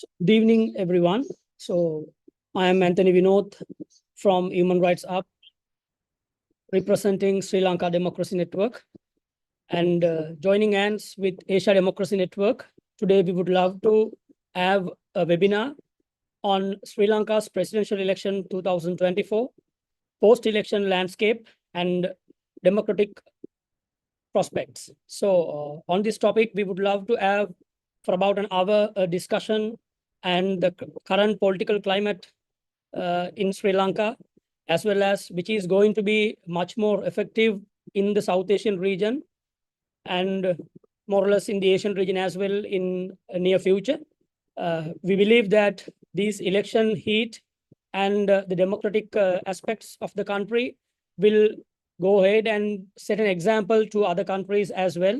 Good evening, everyone. So I am Anthony Vinod from Human Rights Up, representing Sri Lanka Democracy Network, and joining hands with Asia Democracy Network. Today, we would love to have a webinar on Sri Lanka's presidential election 2024, post-election landscape, and democratic prospects. So on this topic, we would love to have for about an hour a discussion and the current political climate in Sri Lanka, as well as which is going to be much more effective in the South Asian region and more or less in the Asian region as well in a near future. We believe that these election heat and the democratic aspects of the country will go ahead and set an example to other countries as well,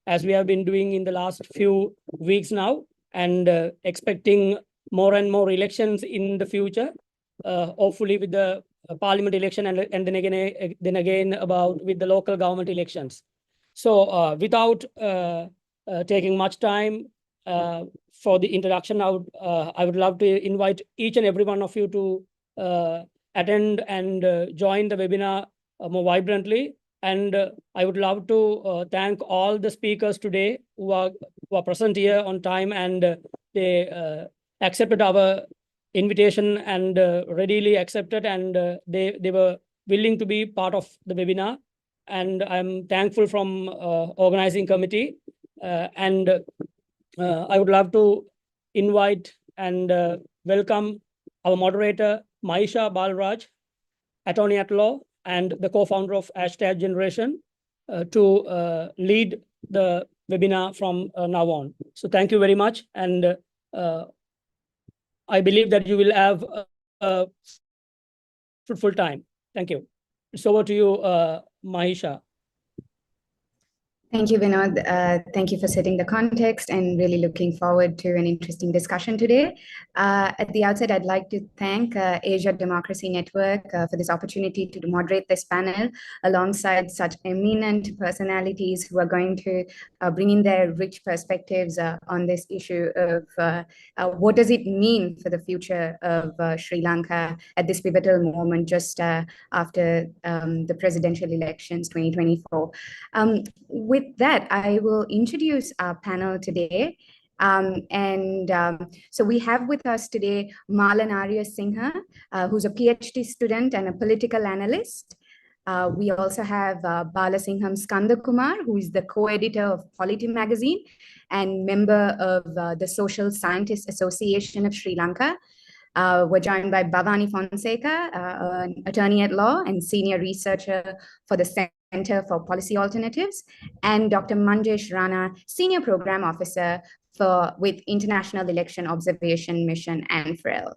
as we have been doing in the last few weeks now, and expecting more and more elections in the future, hopefully with the parliament election and then again about with the local government elections. So without taking much time for the introduction, I would love to invite each and every one of you to attend and join the webinar more vibrantly. And I would love to thank all the speakers today who are present here on time, and they accepted our invitation and readily accepted, and they were willing to be part of the webinar. And I'm thankful from organizing committee. And I would love to invite and welcome our moderator, Maisha Balraj, attorney at law and the co-founder of Hashtag Generation, to lead the webinar from now on. So thank you very much. And I believe that you will have a fruitful time. Thank you. It's over to you, Mahisha. Thank you, Vinod. Thank you for setting the context and really looking forward to an interesting discussion today. At the outset, I'd like to thank Asia Democracy Network for this opportunity to moderate this panel alongside such eminent personalities who are going to bring in their rich perspectives on this issue of what does it mean for the future of Sri Lanka at this pivotal moment just after the presidential elections 2024. With that, I will introduce our panel today. So we have with us today Malan Arya Singha, who's a PhD student and a political analyst. We also have Balasingham Skandakumar, who is the co-editor of Polity magazine and member of the Social Scientists Association of Sri Lanka. We're joined by Bhavani Fonseca, an attorney at law and senior researcher for the Center for Policy Alternatives, and Dr. Manjesh Rana, Senior Program Officer with International Election Observation Mission and FREL.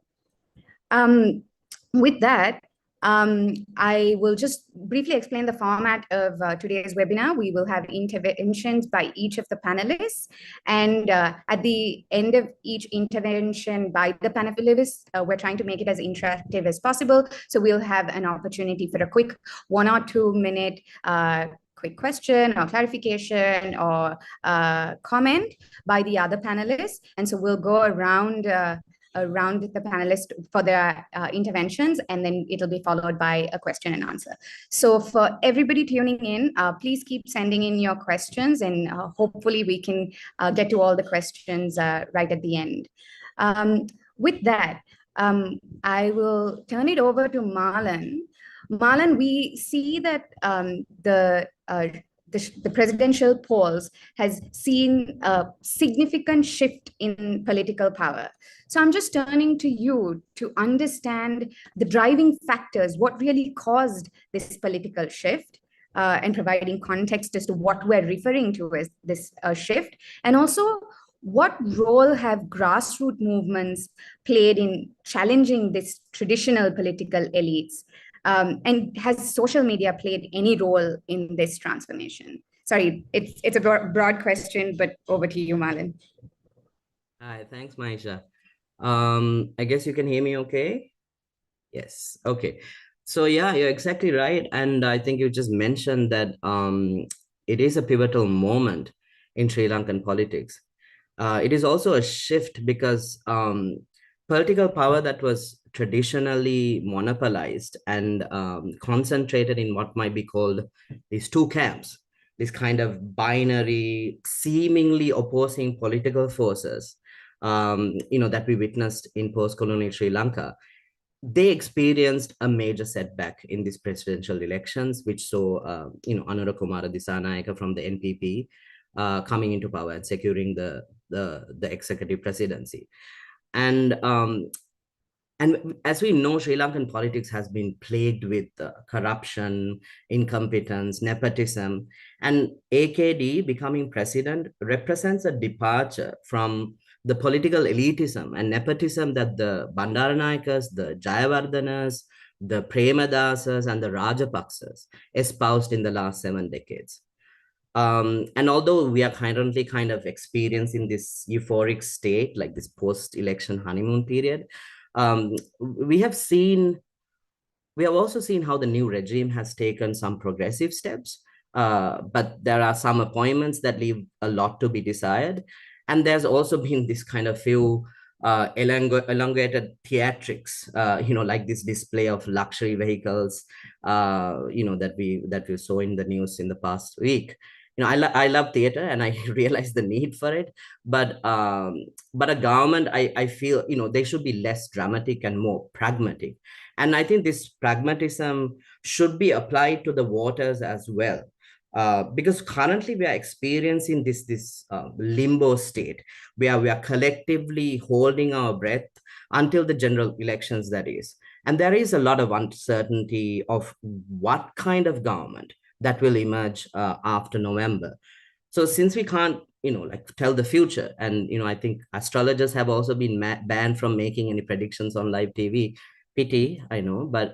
With that, I will just briefly explain the format of today's webinar. We will have interventions by each of the panelists. And at the end of each intervention by the panelists, we're trying to make it as interactive as possible. So we'll have an opportunity for a quick 1 or 2 minute quick question or clarification or comment by the other panelists. And so we'll go around the panelists for their interventions, and then it'll be followed by a question and answer. So for everybody tuning in, please keep sending in your questions, and hopefully we can get to all the questions right at the end. With that, I will turn it over to Marlon. Marlon, we see that the presidential polls has seen a significant shift in political power. So I'm just turning to you to understand the driving factors, what really caused this political shift, and providing context as to what we're referring to as this shift. And also, what role have grassroots movements played in challenging this traditional political elites? And has social media played any role in this transformation? Sorry, it's a broad question, but over to you, Marlon. Hi, thanks, Maisha. I guess you can hear me okay? Yes, okay. So yeah, you're exactly right. And I think you just mentioned that it is a pivotal moment in Sri Lankan politics. It is also a shift because political power that was traditionally monopolized and concentrated in what might be called these two camps, this kind of binary, seemingly opposing political forces, that we witnessed in post-colonial Sri Lanka. They experienced a major setback in these presidential elections, which saw, Anura Kumara Dissanayake from the NPP coming into power and securing the executive presidency. And as we know, Sri Lankan politics has been plagued with corruption, incompetence, nepotism, and AKD becoming president represents a departure from the political elitism and nepotism that the Bandaranayakas, the Jayawardhanas, the Premadasas, and the Rajapaksas espoused in the last 7 decades. And although we are currently kind of experiencing this euphoric state, like this post-election honeymoon period, we have also seen how the new regime has taken some progressive steps, but there are some appointments that leave a lot to be desired. And there's also been this kind of few elongated theatrics, like this display of luxury vehicles, that we saw in the news in the past week. I love theater and I realize the need for it, but a government, I feel, they should be less dramatic and more pragmatic. And I think this pragmatism should be applied to the waters as well. Because currently we are experiencing this limbo state where we are collectively holding our breath until the general elections, that is. And there is a lot of uncertainty of what kind of government that will emerge after November. So since we can't, tell the future, and, I think astrologers have also been banned from making any predictions on live TV. Pity, I know, but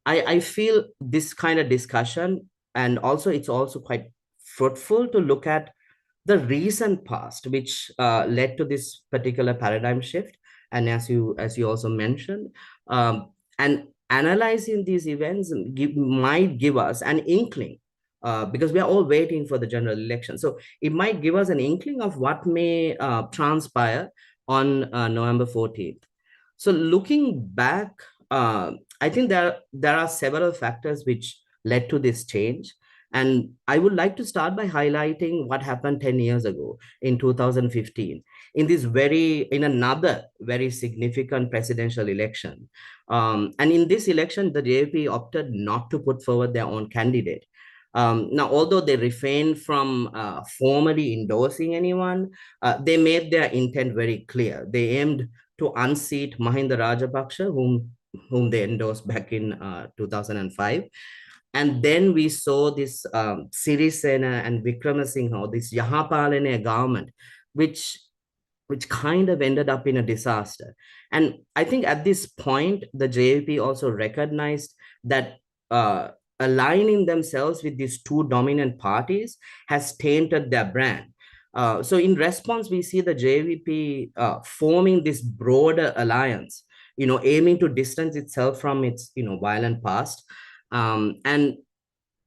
I feel this kind of discussion, and also it's also quite fruitful to look at the recent past, which led to this particular paradigm shift. And as you also mentioned, and analyzing these events might give us an inkling, because we are all waiting for the general election. So it might give us an inkling of what may transpire on November 14th. So looking back, I think there are several factors which led to this change. And I would like to start by highlighting what happened 10 years ago in 2015, in another very significant presidential election. And in this election, the JP opted not to put forward their own candidate. Now, although they refrained from formally endorsing anyone, they made their intent very clear. They aimed to unseat Mahinda Rajapaksa, whom they endorsed back in 2005. And then we saw this Sirisena and Wickramasinghe, this Yahapalene government, which kind of ended up in a disaster. And I think at this point, the JVP also recognized that aligning themselves with these two dominant parties has tainted their brand. So in response, we see the JVP forming this broader alliance, aiming to distance itself from its, violent past. And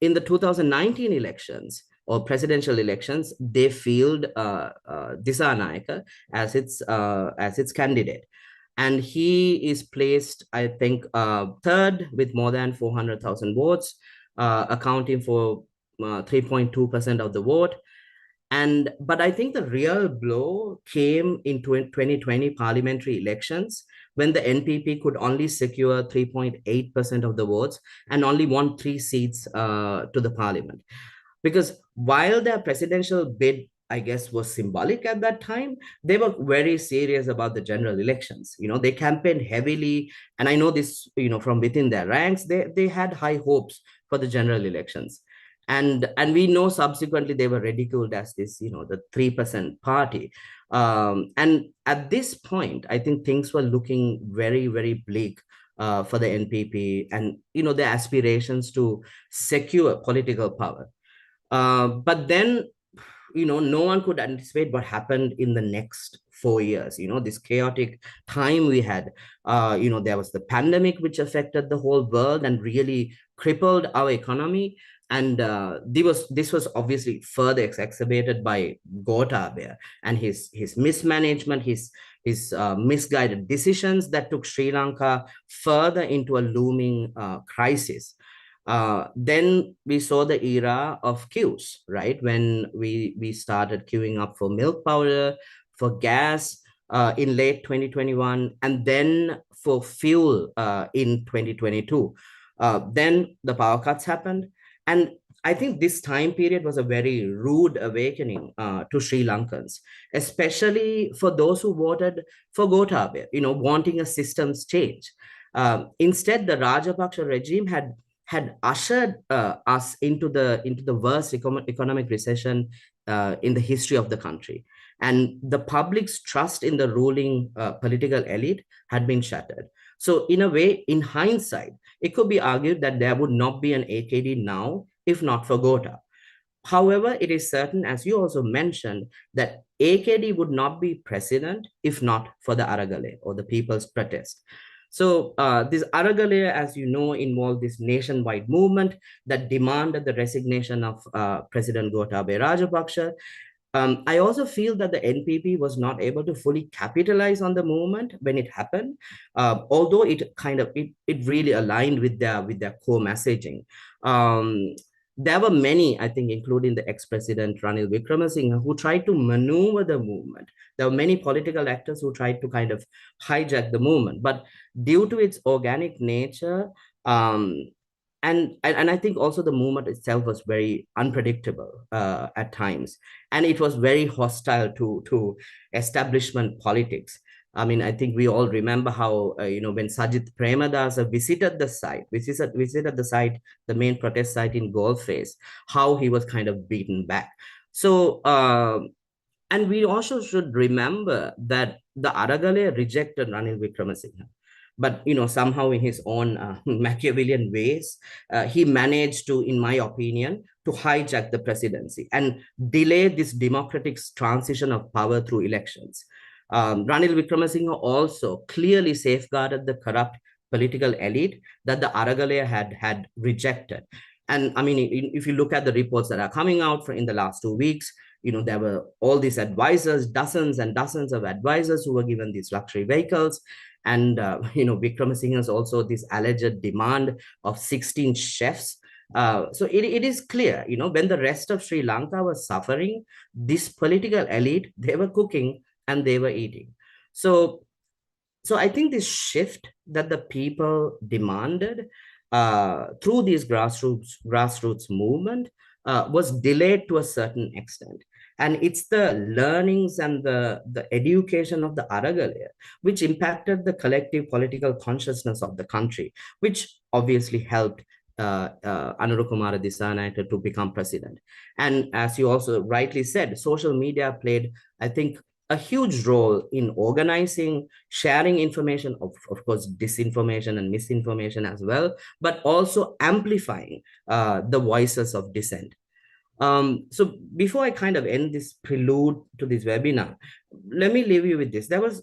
in the 2019 elections or presidential elections, they fielded Dissanayake as its candidate. And he is placed, I think, third with more than 400,000 votes, accounting for 3.2% of the vote. But I think the real blow came in 2020 parliamentary elections, when the NPP could only secure 3.8% of the votes and only won 3 seats to the parliament. Because while their presidential bid, I guess, was symbolic at that time, they were very serious about the general elections. They campaigned heavily, and I know this, from within their ranks, they had high hopes for the general elections. And we know subsequently they were ridiculed as this, the 3% party. And at this point, I think things were looking very, very bleak for the NPP and, their aspirations to secure political power. But then, no one could anticipate what happened in the next 4 years, this chaotic time we had. There was the pandemic, which affected the whole world and really crippled our economy. And this was obviously further exacerbated by Gotabaya and his mismanagement, his misguided decisions that took Sri Lanka further into a looming crisis. Then we saw the era of queues, right? When we started queuing up for milk powder, for gas in late 2021, and then for fuel in 2022. Then the power cuts happened. And I think this time period was a very rude awakening to Sri Lankans, especially for those who voted for Gotabaya, wanting a systems change. Instead, the Rajapaksa regime had ushered us into the worst economic recession in the history of the country. And the public's trust in the ruling political elite had been shattered. So in a way, in hindsight, it could be argued that there would not be an AKD now if not for Gota. However, it is certain, as you also mentioned, that AKD would not be president if not for the Aragale or the people's protest. So this Aragale, as you know, involved this nationwide movement that demanded the resignation of President Gotabaya Rajapaksa. I also feel that the NPP was not able to fully capitalize on the movement when it happened, although it really aligned with their core messaging. There were many, I think, including the ex-president Ranil Wickremesinghe, who tried to maneuver the movement. There were many political actors who tried to kind of hijack the movement, but due to its organic nature, and I think also the movement itself was very unpredictable at times, and it was very hostile to establishment politics. I mean, I think we all remember how when Sajith Premadasa visited the site, the main protest site in Goldface, how he was kind of beaten back. So and we also should remember that the Aragale rejected Ranil Wickremesinghe. But somehow in his own Machiavellian ways, he managed to, in my opinion, to hijack the presidency and delay this democratic transition of power through elections. Ranil Wickremesinghe also clearly safeguarded the corrupt political elite that the Aragale had rejected. And I mean, if you look at the reports that are coming out in the last 2 weeks, there were all these advisors, dozens and dozens of advisors who were given these luxury vehicles. And, Wickremesinghe's also this alleged demand of 16 chefs. So it is clear, when the rest of Sri Lanka was suffering, this political elite, they were cooking and they were eating. So I think this shift that the people demanded through this grassroots movement was delayed to a certain extent. And it's the learnings and the education of the Aragale which impacted the collective political consciousness of the country, which obviously helped Anura Kumara Dissanayake to become president. And as you also rightly said, social media played, I think, a huge role in organizing, sharing information, of course, disinformation and misinformation as well, but also amplifying the voices of dissent. So before I kind of end this prelude to this webinar, let me leave you with this. There was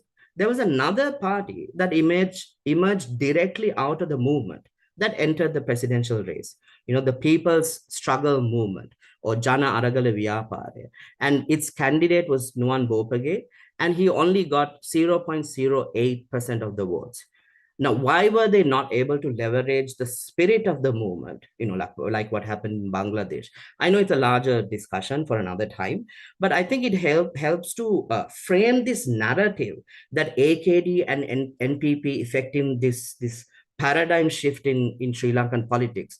another party that emerged directly out of the movement that entered the presidential race, the People's Struggle Movement, or Jana Aragale Vyapare. And its candidate was Nuwan Bopage, and he only got 0.08% of the votes. Now, why were they not able to leverage the spirit of the movement, like what happened in Bangladesh? I know it's a larger discussion for another time, but I think it helps to frame this narrative that AKD and NPP effecting this paradigm shift in Sri Lankan politics.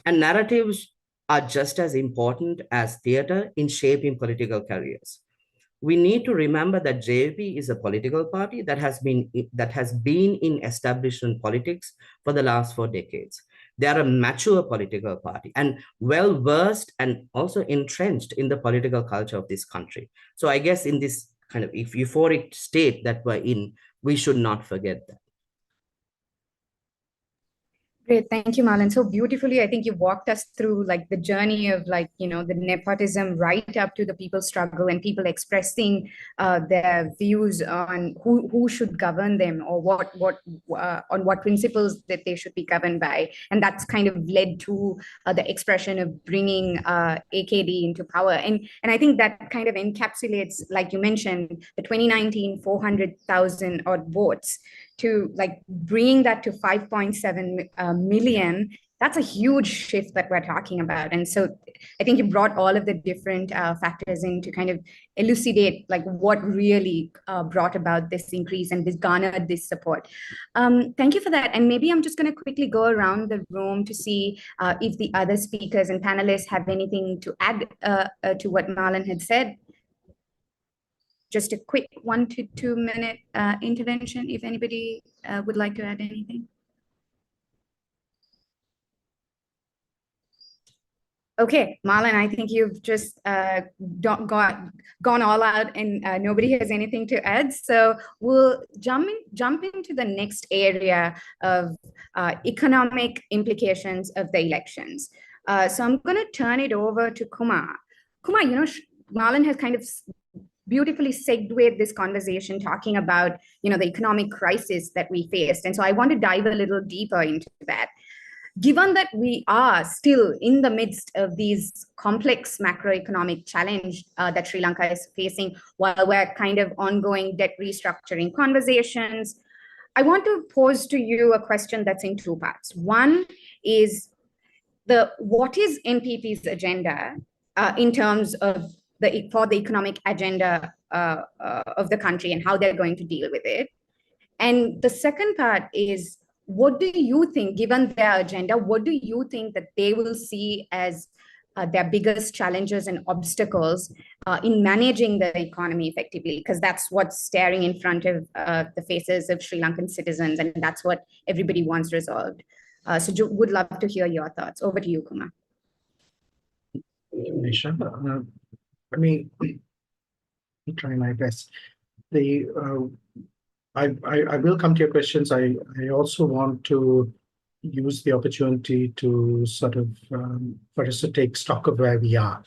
And narratives are just as important as theater in shaping political careers. We need to remember that JVP is a political party that has been in establishment politics for the last 4 decades. They are a mature political party and well versed and also entrenched in the political culture of this country. So I guess in this kind of euphoric state that we're in, we should not forget that. Great. Thank you, Marlon. So beautifully, I think you walked us through like the journey of like, the nepotism right up to the people struggle and people expressing their views on who should govern them or on what principles that they should be governed by. And that's kind of led to the expression of bringing AKD into power. And I think that kind of encapsulates, like you mentioned, the 2019 400,000 odd votes to like bringing that to 5.7 million. That's a huge shift that we're talking about. And so I think you brought all of the different factors in to kind of elucidate like what really brought about this increase and this garnered this support. Thank you for that. And maybe I'm just going to quickly go around the room to see if the other speakers and panelists have anything to add to what Marlon had said. Just a quick 1 to 2 minute intervention, if anybody would like to add anything. Okay, Marlon, I think you've just gone all out and nobody has anything to add. So we'll jump into the next area of economic implications of the elections. So I'm going to turn it over to Kumar. Kumar, Marlon has kind of beautifully segued this conversation talking about the economic crisis that we faced, and so I want to dive a little deeper into that. Given that we are still in the midst of these complex macroeconomic challenge that Sri Lanka is facing, while we're kind of ongoing debt restructuring conversations, I want to pose to you a question that's in two parts. One is what is NPP's agenda in terms of for the economic agenda of the country and how they're going to deal with it. And the second part is, what do you think, given their agenda, what do you think that they will see as their biggest challenges and obstacles in managing the economy effectively? Because that's what's staring in front of the faces of Sri Lankan citizens, and that's what everybody wants resolved. So would love to hear your thoughts. Over to you, Kumar. Nisha, let me try my best. I will come to your questions. I also want to use the opportunity to sort of for us to take stock of where we are,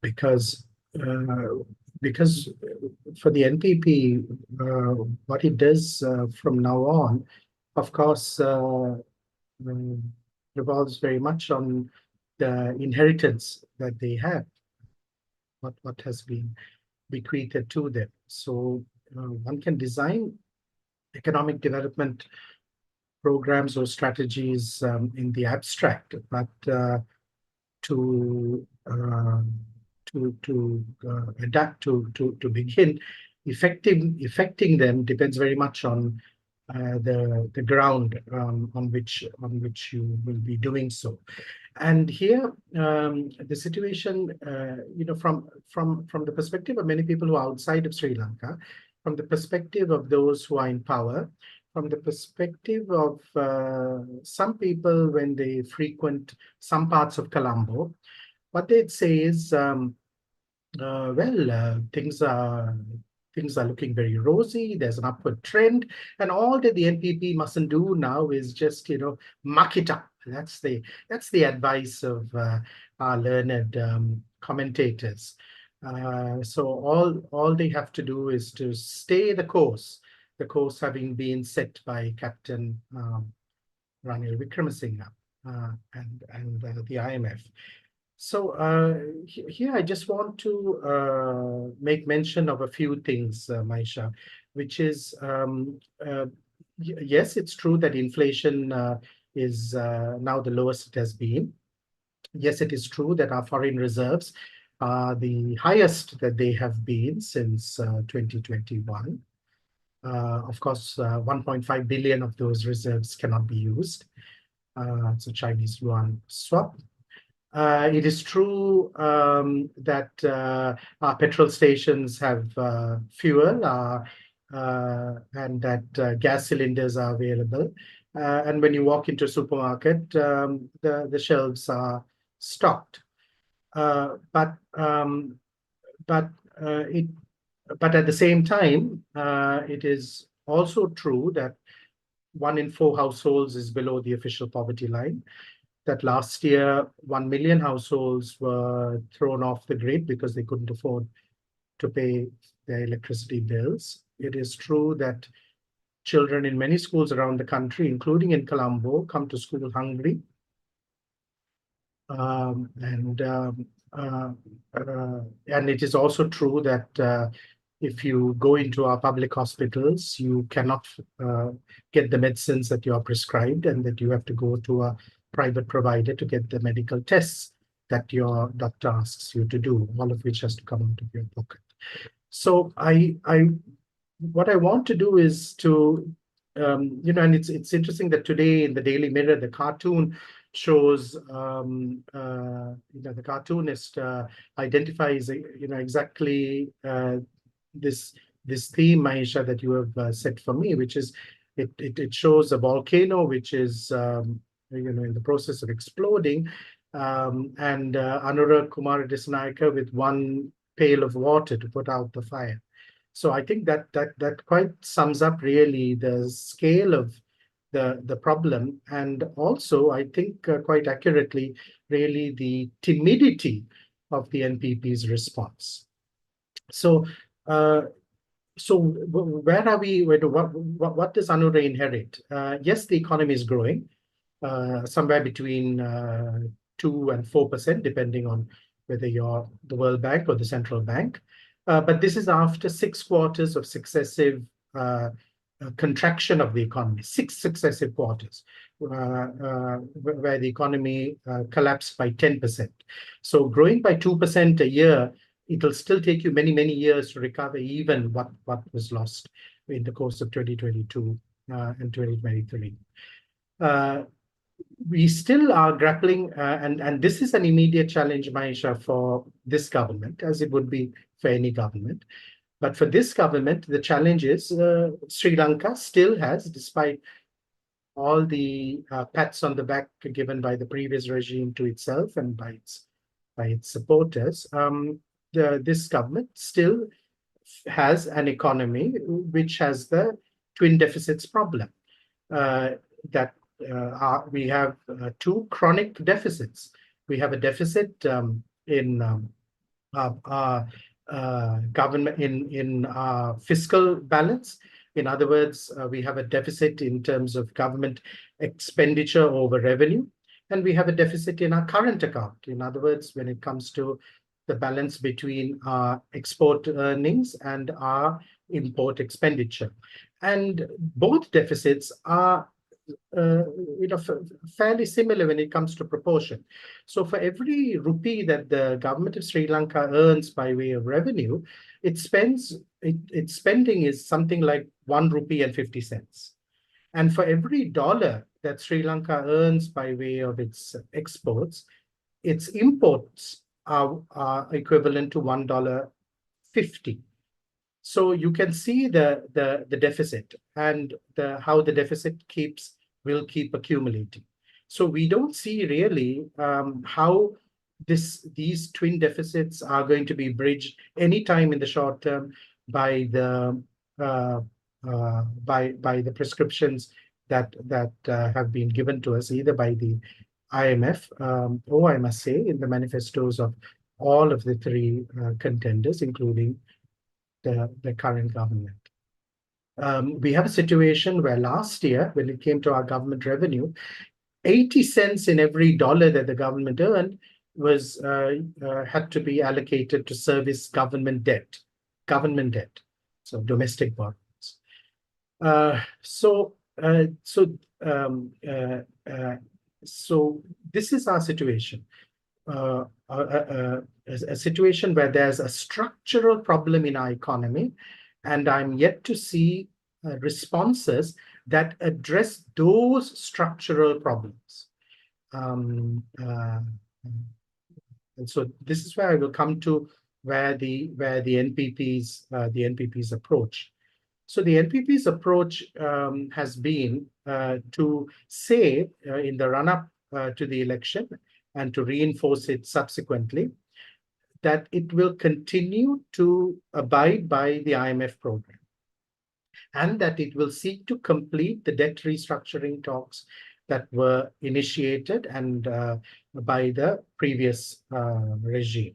because for the NPP, what it does from now on, of course, revolves very much on the inheritance that they have, what has been bequeathed to them. So one can design economic development programs or strategies in the abstract, but to adapt to begin effecting them depends very much on the ground on which you will be doing so. And here, the situation, from the perspective of many people who are outside of Sri Lanka, from the perspective of those who are in power, from the perspective of some people when they frequent some parts of Colombo, what they'd say is, things are looking very rosy. There's an upward trend, and all that the NPP mustn't do now is just muck it up. That's the advice of our learned commentators. So all they have to do is to stay the course having been set by Captain Ranil Wickremesinghe and the IMF. So here I just want to make mention of a few things, Maisha, which is, yes, it's true that inflation is now the lowest it has been. Yes, it is true that our foreign reserves are the highest that they have been since 2021. Of course, 1.5 billion of those reserves cannot be used. It's a Chinese yuan swap. It is true that our petrol stations have fuel and that gas cylinders are available. And when you walk into a supermarket, the shelves are stocked. But at the same time, it is also true that 1 in 4 households is below the official poverty line. That last year, 1 million households were thrown off the grid because they couldn't afford to pay their electricity bills. It is true that children in many schools around the country, including in Colombo, come to school hungry. And it is also true that if you go into our public hospitals, you cannot get the medicines that you are prescribed, and that you have to go to a private provider to get the medical tests that your doctor asks you to do, all of which has to come out of your pocket. So what I want to do is to, and it's interesting that today in the Daily Mirror, the cartoon shows, the cartoonist identifies, exactly this theme, Maisha, that you have set for me, which is it shows a volcano which is in the process of exploding, and Anurag Kumar Dissanayake with one pail of water to put out the fire. So I think that quite sums up really the scale of the problem, and also I think quite accurately really the timidity of the NPP's response. So where are we? What does Anura inherit? Yes, the economy is growing somewhere between 2 and 4%, depending on whether you're the World Bank or the central bank. But this is after 6 quarters of successive contraction of the economy, 6 successive quarters, where the economy collapsed by 10%. So growing by 2% a year, it'll still take you many, many years to recover even what was lost in the course of 2022 and 2023. We still are grappling, and this is an immediate challenge, Maisha, for this government, as it would be for any government. But for this government, the challenge is Sri Lanka still has, despite all the pats on the back given by the previous regime to itself and by its supporters, this government still has an economy which has the twin deficits problem. We have 2 chronic deficits. We have a deficit in government in fiscal balance. In other words, we have a deficit in terms of government expenditure over revenue, and we have a deficit in our current account. In other words, when it comes to the balance between our export earnings and our import expenditure. And both deficits are fairly similar when it comes to proportion. So for every rupee that the government of Sri Lanka earns by way of revenue, its spending is something like 1 rupee and 50 cents. And for every dollar that Sri Lanka earns by way of its exports, its imports are equivalent to $1.50. So you can see the deficit and how the deficit will keep accumulating. So we don't see really how these twin deficits are going to be bridged anytime in the short term by the prescriptions that have been given to us, either by the IMF or, I must say, in the manifestos of all of the 3 contenders, including the current government. We have a situation where last year, when it came to our government revenue, 80 cents in every dollar that the government earned had to be allocated to service government debt, so domestic borrowings. So this is our situation. A situation where there's a structural problem in our economy, and I'm yet to see responses that address those structural problems. And so this is where I will come to where the NPP's approach. So the NPP's approach has been to say in the run-up to the election, and to reinforce it subsequently, that it will continue to abide by the IMF program. and that it will seek to complete the debt restructuring talks that were initiated and by the previous regime.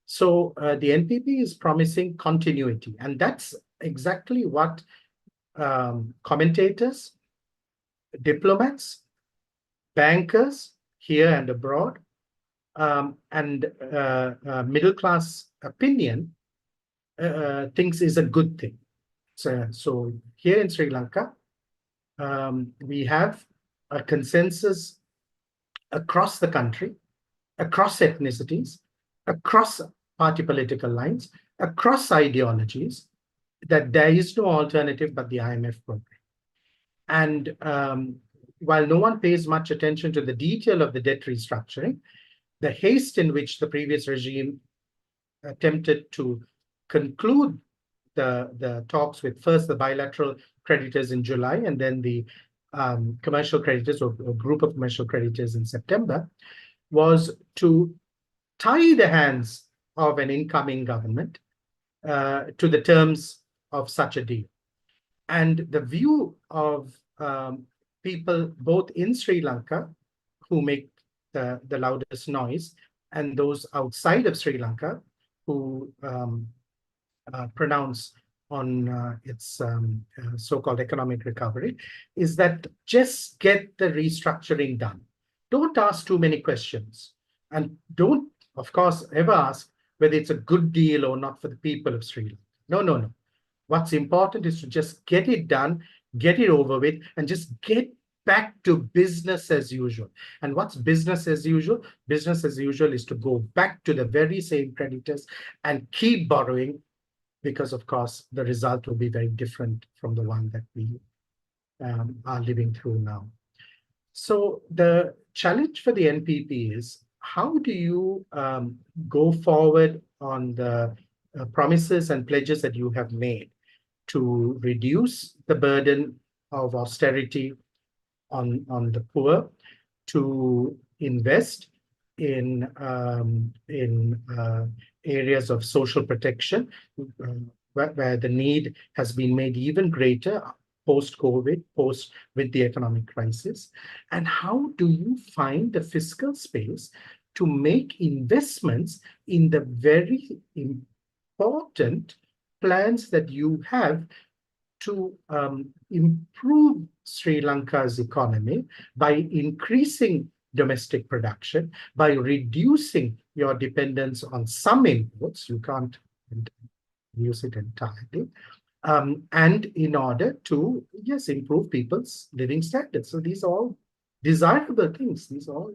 So the NPP is promising continuity, and that's exactly what commentators, diplomats, bankers here and abroad, and middle-class opinion thinks is a good thing. So here in Sri Lanka, we have a consensus across the country, across ethnicities, across party political lines, across ideologies, that there is no alternative but the IMF program. And while no one pays much attention to the detail of the debt restructuring, the haste in which the previous regime attempted to conclude the talks with first the bilateral creditors in July and then the commercial creditors or group of commercial creditors in September, was to tie the hands of an incoming government to the terms of such a deal. And the view of people both in Sri Lanka who make the loudest noise and those outside of Sri Lanka who pronounce on its so-called economic recovery is that just get the restructuring done. Don't ask too many questions, and don't, of course, ever ask whether it's a good deal or not for the people of Sri Lanka. No, no, no. What's important is to just get it done, get it over with, and just get back to business as usual. And what's business as usual? Business as usual is to go back to the very same creditors and keep borrowing, because, of course, the result will be very different from the one that we are living through now. So the challenge for the NPP is, how do you go forward on the promises and pledges that you have made to reduce the burden of austerity on the poor, to invest in areas of social protection, where the need has been made even greater post-COVID, with the economic crisis? And how do you find the fiscal space to make investments in the very important plans that you have to improve Sri Lanka's economy by increasing domestic production, by reducing your dependence on some imports? You can't use it entirely. And in order to, yes, improve people's living standards. So these are all desirable things. These are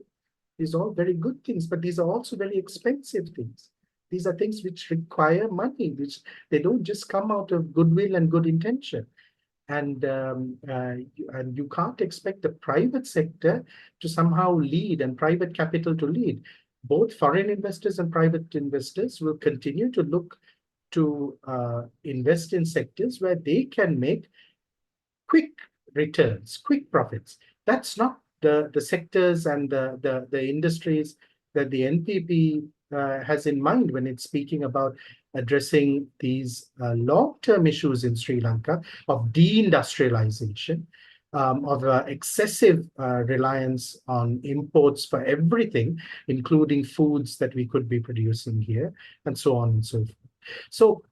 all very good things, but these are also very expensive things. These are things which require money, which they don't just come out of goodwill and good intention. And you can't expect the private sector to somehow lead and private capital to lead. Both foreign investors and private investors will continue to look to invest in sectors where they can make quick returns, quick profits. That's not the sectors and the industries that the NPP has in mind when it's speaking about addressing these long-term issues in Sri Lanka of deindustrialization, of excessive reliance on imports for everything, including foods that we could be producing here, and so on and so forth. So,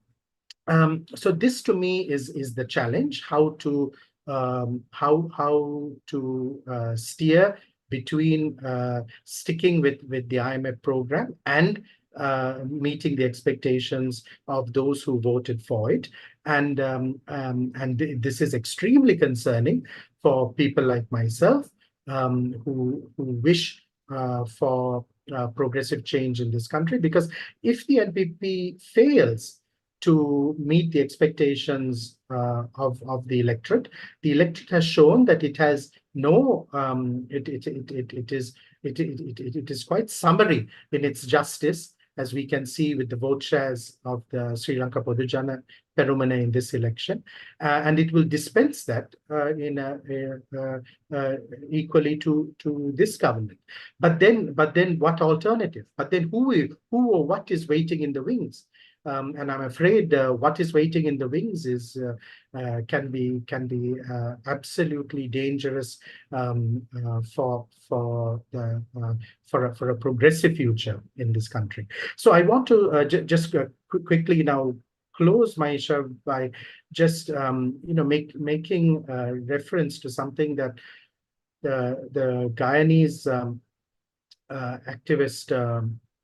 so this to me is the challenge: how to steer between sticking with the IMF program and meeting the expectations of those who voted for it. And this is extremely concerning for people like myself, who wish for progressive change in this country, because if the NPP fails to meet the expectations of the electorate has shown that it has no, it is quite summary in its justice, as we can see with the vote shares of the Sri Lanka Podujana Perumana in this election, and it will dispense that equally to this government. But then what alternative? But then who or what is waiting in the wings? And I'm afraid what is waiting in the wings is can be absolutely dangerous for a progressive future in this country. So I want to just quickly now close my show by just making reference to something that the Guyanese activist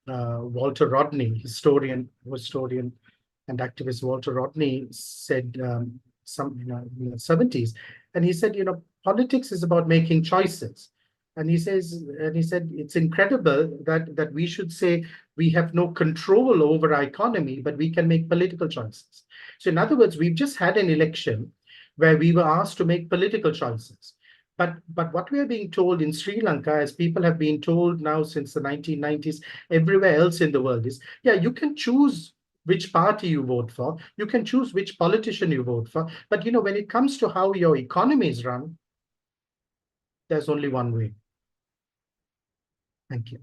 Walter Rodney, historian and activist Walter Rodney said in the 70s, and he said, politics is about making choices. And he said it's incredible that we should say we have no control over our economy, but we can make political choices. So in other words, we've just had an election where we were asked to make political choices. But what we are being told in Sri Lanka, as people have been told now since the 1990s, everywhere else in the world, is, yeah, you can choose which party you vote for, you can choose which politician you vote for, but when it comes to how your economy is run, there's only one way. Thank you.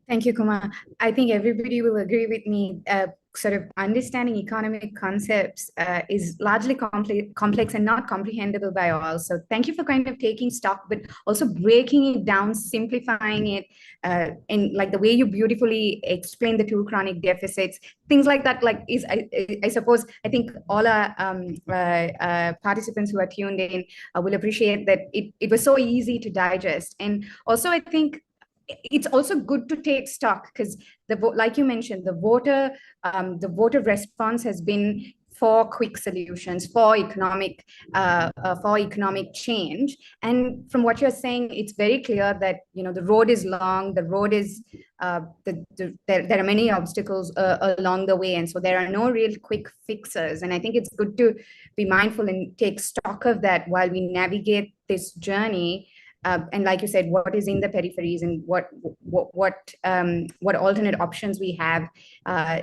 Thank you, Kumar. I think everybody will agree with me. Sort of understanding economic concepts is largely complex and not comprehensible by all. So thank you for kind of taking stock, but also breaking it down, simplifying it, in like the way you beautifully explain the two chronic deficits, things like that. Like I suppose I think all our participants who are tuned in will appreciate that it was so easy to digest. And also, I think it's also good to take stock because like you mentioned, the voter response has been for quick solutions, for economic change. And from what you're saying, it's very clear that the road is long, the road is there are many obstacles along the way, and so there are no real quick fixes. And I think it's good to be mindful and take stock of that while we navigate this journey. And like you said, what is in the peripheries and what alternate options we have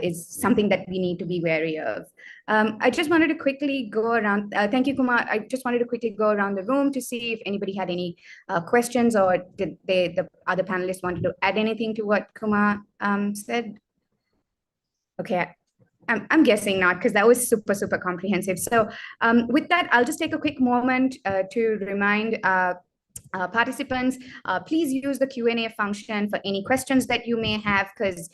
is something that we need to be wary of. I just wanted to quickly go around. Thank you, Kumar. I just wanted to quickly go around the room to see if anybody had any questions, or did the other panelists wanted to add anything to what Kumar said? Okay. I'm guessing not, because that was super, super comprehensive. So with that, I'll just take a quick moment to remind participants, please use the Q&A function for any questions that you may have, because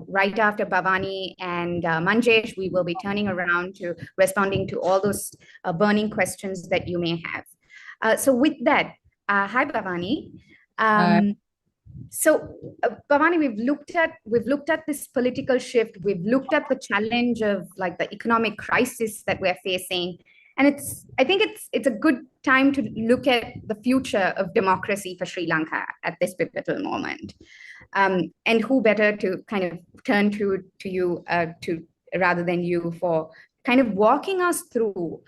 right after Bhavani and Manjesh, we will be turning around to responding to all those burning questions that you may have. So with that, hi Bhavani. So Bhavani, we've looked at this political shift. We've looked at the challenge of like the economic crisis that we're facing. And I think it's a good time to look at the future of democracy for Sri Lanka at this pivotal moment. And who better to kind of turn to you rather than you for kind of walking us through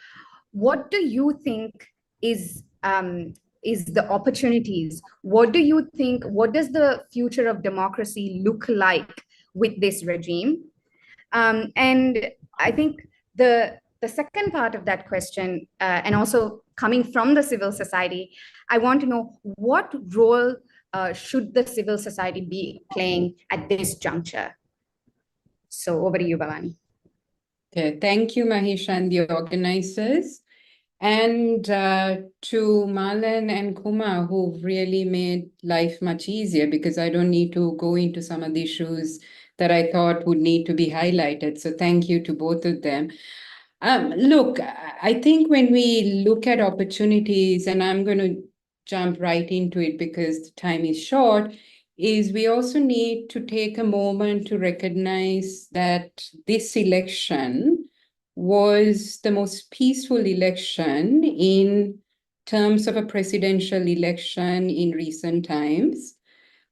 what do you think is the opportunities? What do you think? What does the future of democracy look like with this regime? And I think the second part of that question, and also coming from the civil society, I want to know what role should the civil society be playing at this juncture? So over to you, Bhavani. Okay, thank you, Mahesh and the organizers. And to Marlon and Kumar, who've really made life much easier, because I don't need to go into some of the issues that I thought would need to be highlighted. So thank you to both of them. Look, I think when we look at opportunities, and I'm going to jump right into it because the time is short, is we also need to take a moment to recognize that this election was the most peaceful election in terms of a presidential election in recent times.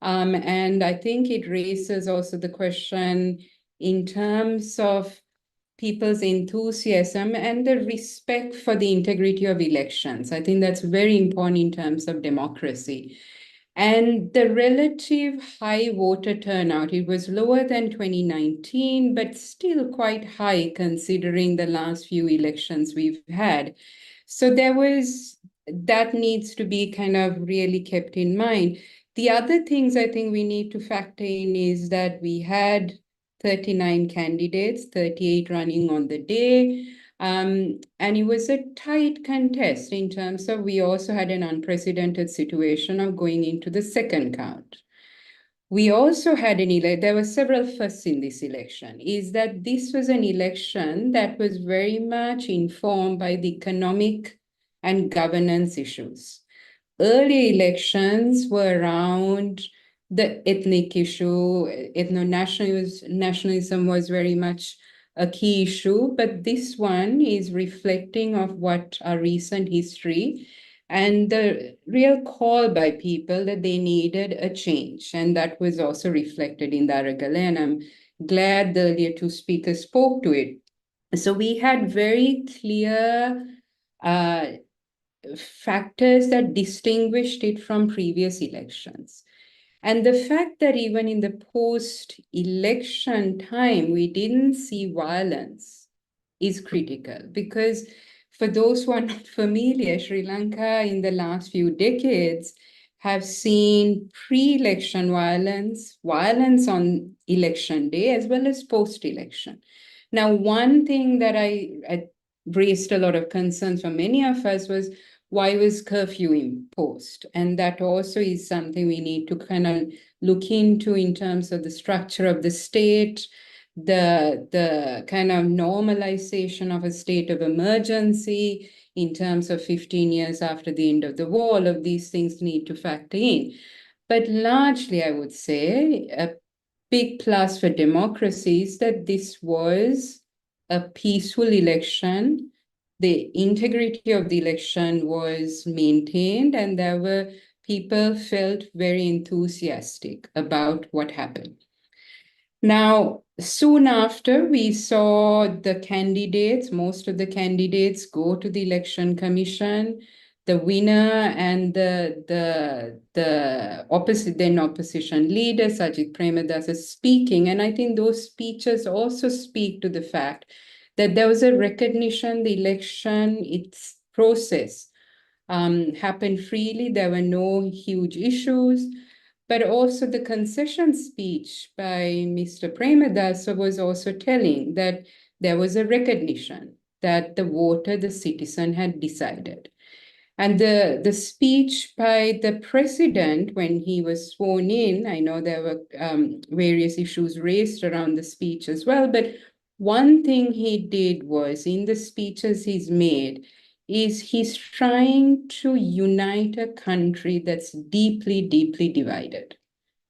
And I think it raises also the question in terms of people's enthusiasm and the respect for the integrity of elections. I think that's very important in terms of democracy. And the relative high voter turnout, it was lower than 2019, but still quite high considering the last few elections we've had. So that needs to be kind of really kept in mind. The other things I think we need to factor in is that we had 39 candidates, 38 running on the day. And it was a tight contest in terms of we also had an unprecedented situation of going into the second count. We also had there were several firsts in this election, is that this was an election that was very much informed by the economic and governance issues. Early elections were around the ethnic issue. Nationalism was very much a key issue, but this one is reflecting of what our recent history and the real call by people that they needed a change. And that was also reflected in the Aragala, and I'm glad the earlier two speakers spoke to it. So we had very clear factors that distinguished it from previous elections. And the fact that even in the post-election time, we didn't see violence is critical, because for those who are not familiar, Sri Lanka in the last few decades have seen pre-election violence, violence on election day, as well as post-election. Now, one thing that I raised a lot of concerns for many of us was, why was curfew imposed? And that also is something we need to kind of look into in terms of the structure of the state, the kind of normalization of a state of emergency in terms of 15 years after the end of the war. All of these things need to factor in. But largely, I would say, a big plus for democracy is that this was a peaceful election. The integrity of the election was maintained, and there were people felt very enthusiastic about what happened. Now, soon after, we saw the candidates, most of the candidates go to the election commission. The winner and the opposition leader, Sajid Premadasa, speaking. And I think those speeches also speak to the fact that there was a recognition the election, its process happened freely. There were no huge issues. But also the concession speech by Mr. Premadasa was also telling that there was a recognition that the voter, the citizen, had decided. And the speech by the president when he was sworn in, I know there were various issues raised around the speech as well, but one thing he did was, in the speeches he's made, is he's trying to unite a country that's deeply, deeply divided.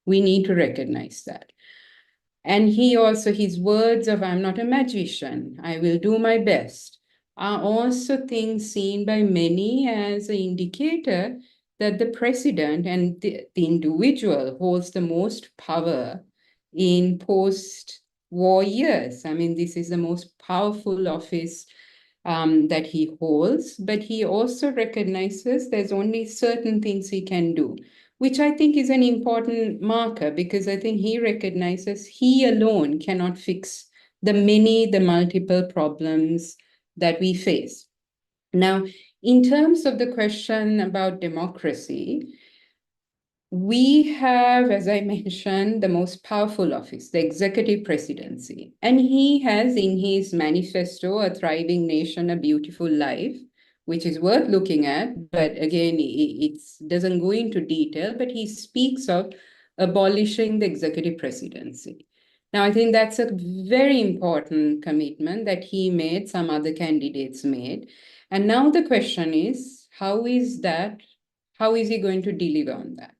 We need to recognize that. And he also, his words of, I'm not a magician, I will do my best, are also things seen by many as an indicator that the president and the individual holds the most power in post-war years. I mean, this is the most powerful office that he holds, but he also recognizes there's only certain things he can do, which I think is an important marker, because I think he recognizes he alone cannot fix the multiple problems that we face. Now, in terms of the question about democracy, we have, as I mentioned, the most powerful office, the executive presidency. And he has in his manifesto, A Thriving Nation, A Beautiful Life, which is worth looking at. But again, it doesn't go into detail, but he speaks of abolishing the executive presidency. Now, I think that's a very important commitment that he made, some other candidates made. And now the question is, how is he going to deliver on that?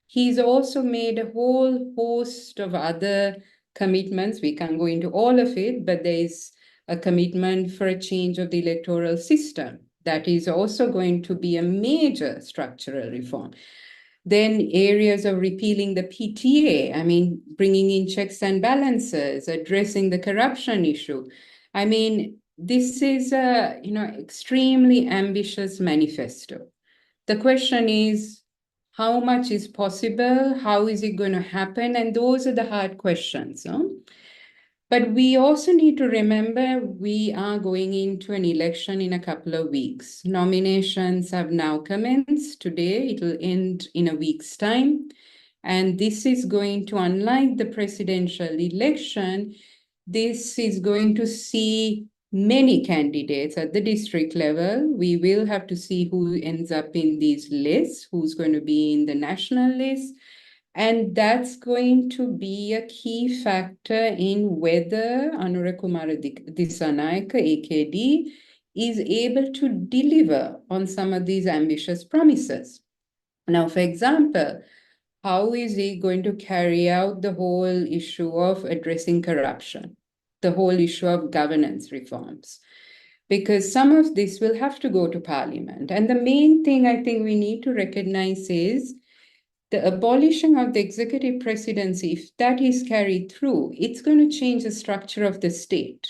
He's also made a whole host of other commitments. We can't go into all of it, but there is a commitment for a change of the electoral system. That is also going to be a major structural reform. Then areas of repealing the PTA, I mean, bringing in checks and balances, addressing the corruption issue. I mean, this is a extremely ambitious manifesto. The question is, how much is possible? How is it going to happen? And those are the hard questions. No? But we also need to remember we are going into an election in a couple of weeks. Nominations have now commenced today. It will end in a week's time. And this is going to, unlike the presidential election, this is going to see many candidates at the district level. We will have to see who ends up in these lists, who's going to be in the national list. And that's going to be a key factor in whether Anurakumara Dissanayake, AKD, is able to deliver on some of these ambitious promises. Now, for example, how is he going to carry out the whole issue of addressing corruption, the whole issue of governance reforms? Because some of this will have to go to Parliament. And the main thing I think we need to recognize is the abolishing of the executive presidency, if that is carried through, it's going to change the structure of the state.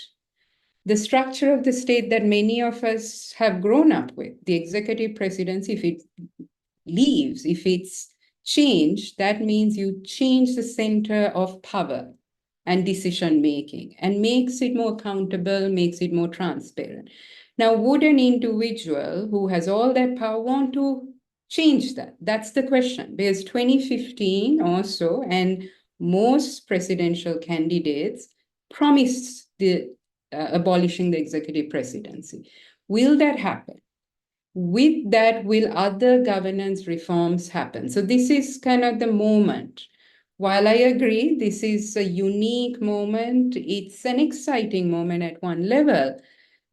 The structure of the state that many of us have grown up with, the executive presidency, if it leaves, if it's changed, that means you change the center of power and decision making and makes it more accountable, makes it more transparent. Now, would an individual who has all that power want to change that? That's the question. Because 2015 also, and most presidential candidates promised the abolishing the executive presidency. Will that happen? With that, will other governance reforms happen? So this is kind of the moment. While I agree, this is a unique moment, it's an exciting moment at one level.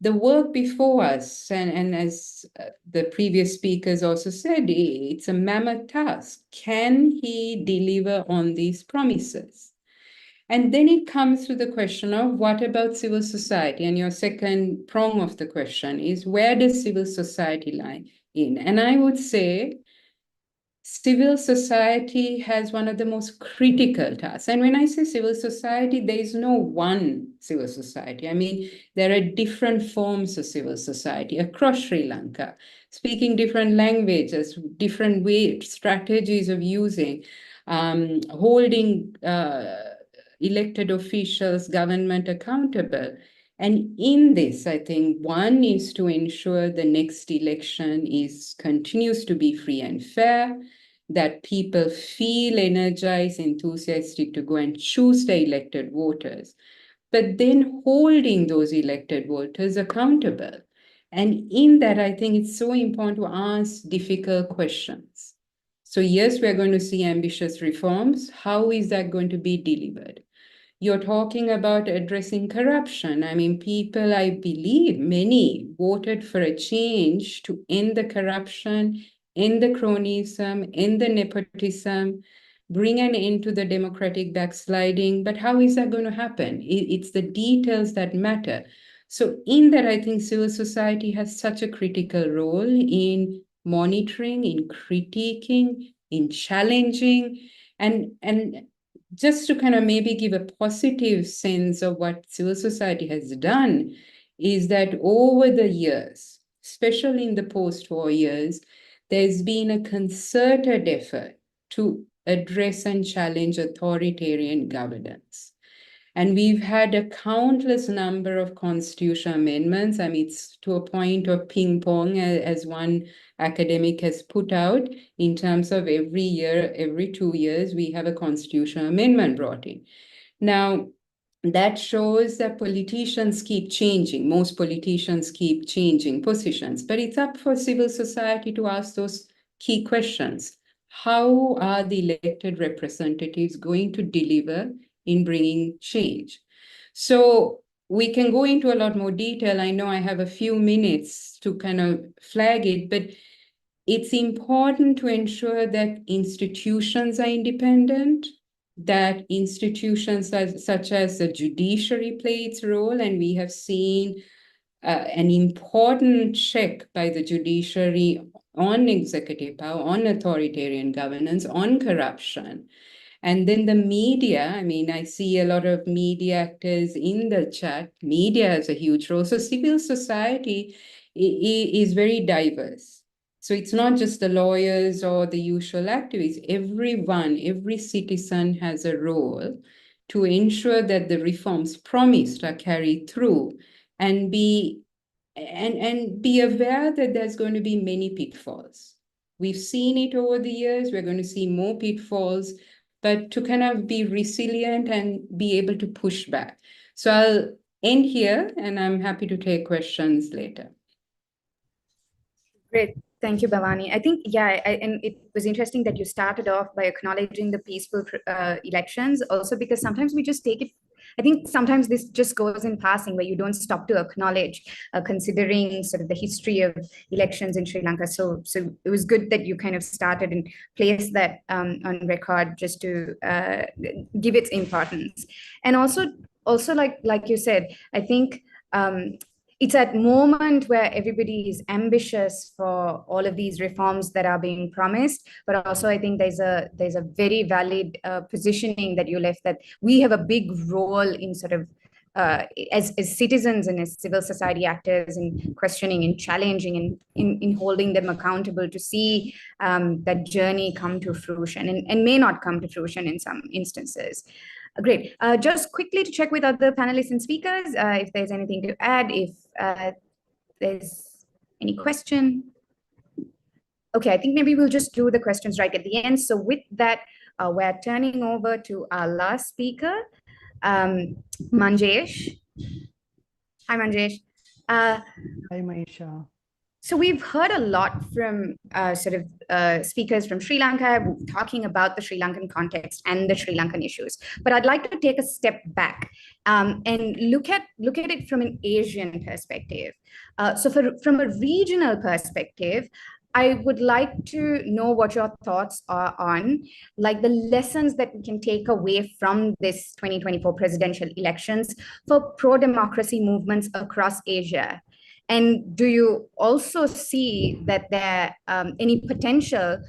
The work before us, and as the previous speakers also said, it's a mammoth task. Can he deliver on these promises? And then it comes to the question of what about civil society? And your second prong of the question is, where does civil society lie in? And I would say civil society has one of the most critical tasks. And when I say civil society, there is no one civil society. I mean, there are different forms of civil society across Sri Lanka, speaking different languages, different strategies of using, holding elected officials, government accountable. And in this, I think one is to ensure the next election continues to be free and fair, that people feel energized, enthusiastic to go and choose the elected voters, but then holding those elected voters accountable. And in that, I think it's so important to ask difficult questions. So yes, we're going to see ambitious reforms. How is that going to be delivered? You're talking about addressing corruption. I mean, people, I believe many voted for a change to end the corruption, end the cronyism, end the nepotism, bring an end to the democratic backsliding. But how is that going to happen? It's the details that matter. So in that, I think civil society has such a critical role in monitoring, in critiquing, in challenging, and just to kind of maybe give a positive sense of what civil society has done is that over the years, especially in the post-war years, there's been a concerted effort to address and challenge authoritarian governance. And we've had a countless number of constitutional amendments. I mean, it's to a point of ping pong, as one academic has put out, in terms of every year, every 2 years, we have a constitutional amendment brought in. Now, that shows that politicians keep changing. Most politicians keep changing positions, but it's up for civil society to ask those key questions. How are the elected representatives going to deliver in bringing change? So we can go into a lot more detail. I know I have a few minutes to kind of flag it, but it's important to ensure that institutions are independent, that institutions such as the judiciary play its role, and we have seen an important check by the judiciary on executive power, on authoritarian governance, on corruption. And then the media, I mean, I see a lot of media actors in the chat. Media has a huge role. So civil society is very diverse. So it's not just the lawyers or the usual activists. Everyone, every citizen has a role to ensure that the reforms promised are carried through and be aware that there's going to be many pitfalls. We've seen it over the years. We're going to see more pitfalls. but to kind of be resilient and be able to push back. So I'll end here, and I'm happy to take questions later. Great. Thank you, Bhavani. I think, yeah, and it was interesting that you started off by acknowledging the peaceful elections, also because sometimes we just take it. I think sometimes this just goes in passing where you don't stop to acknowledge, considering sort of the history of elections in Sri Lanka. So it was good that you kind of started and placed that on record just to give its importance. And also like you said, I think it's at moment where everybody is ambitious for all of these reforms that are being promised, but also I think there's a very valid positioning that you left, that we have a big role in sort of as citizens and as civil society actors in questioning and challenging and in holding them accountable to see that journey come to fruition and may not come to fruition in some instances. Great. Just quickly to check with other panelists and speakers if there's anything to add, if there's any question. Okay, I think maybe we'll just do the questions right at the end. So with that, we're turning over to our last speaker, Manjesh. Hi, Manjesh. Hi, Maisha. So we've heard a lot from speakers from Sri Lanka talking about the Sri Lankan context and the Sri Lankan issues. But I'd like to take a step back and look at it from an Asian perspective. From a regional perspective, I would like to know what your thoughts are on, like, the lessons that we can take away from this 2024 presidential elections for pro-democracy movements across Asia. And do you also see that there any potential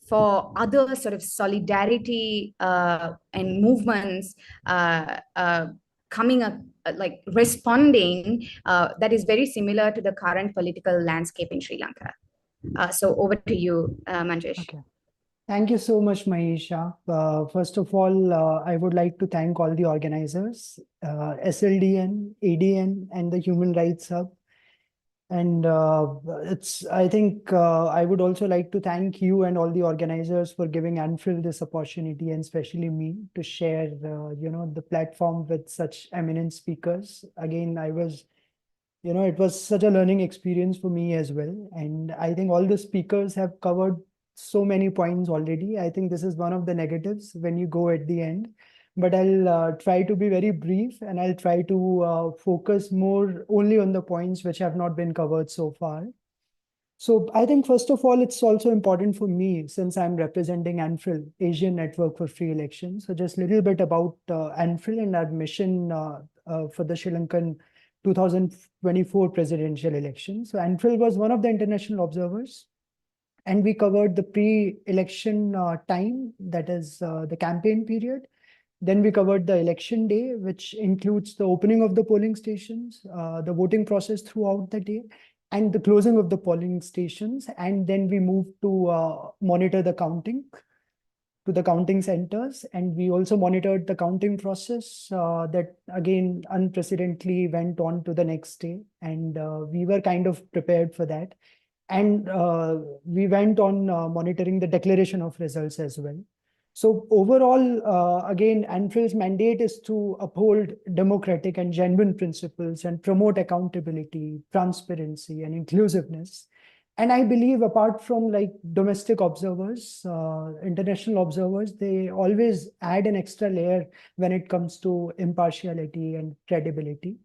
for other sort of solidarity and movements coming up, like responding, that is very similar to the current political landscape in Sri Lanka? So over to you, Manjesh. Okay. Thank you so much, Maisha. First of all, I would like to thank all the organizers, SLDN, ADN, and the Human Rights Hub. And I think I would also like to thank you and all the organizers for giving ANFRIL this opportunity, and especially me, to share, the platform with such eminent speakers. Again, it was such a learning experience for me as well. And I think all the speakers have covered so many points already. I think this is one of the negatives when you go at the end. But I'll try to be very brief, and I'll try to focus more only on the points which have not been covered so far. So I think, first of all, it's also important for me, since I'm representing ANFRIL, Asian Network for Free Elections. So just a little bit about ANFRIL and our mission for the Sri Lankan 2024 presidential election. So ANFRIL was one of the international observers, and we covered the pre-election time, that is the campaign period. Then we covered the election day, which includes the opening of the polling stations, the voting process throughout the day, and the closing of the polling stations. And then we moved to monitor the counting, to the counting centers. And we also monitored the counting process that, again, unprecedentedly went on to the next day. And we were kind of prepared for that. And we went on monitoring the declaration of results as well. So overall, again, ANFRIL's mandate is to uphold democratic and genuine principles and promote accountability, transparency, and inclusiveness. And I believe, apart from like domestic observers, international observers, they always add an extra layer when it comes to impartiality and credibility.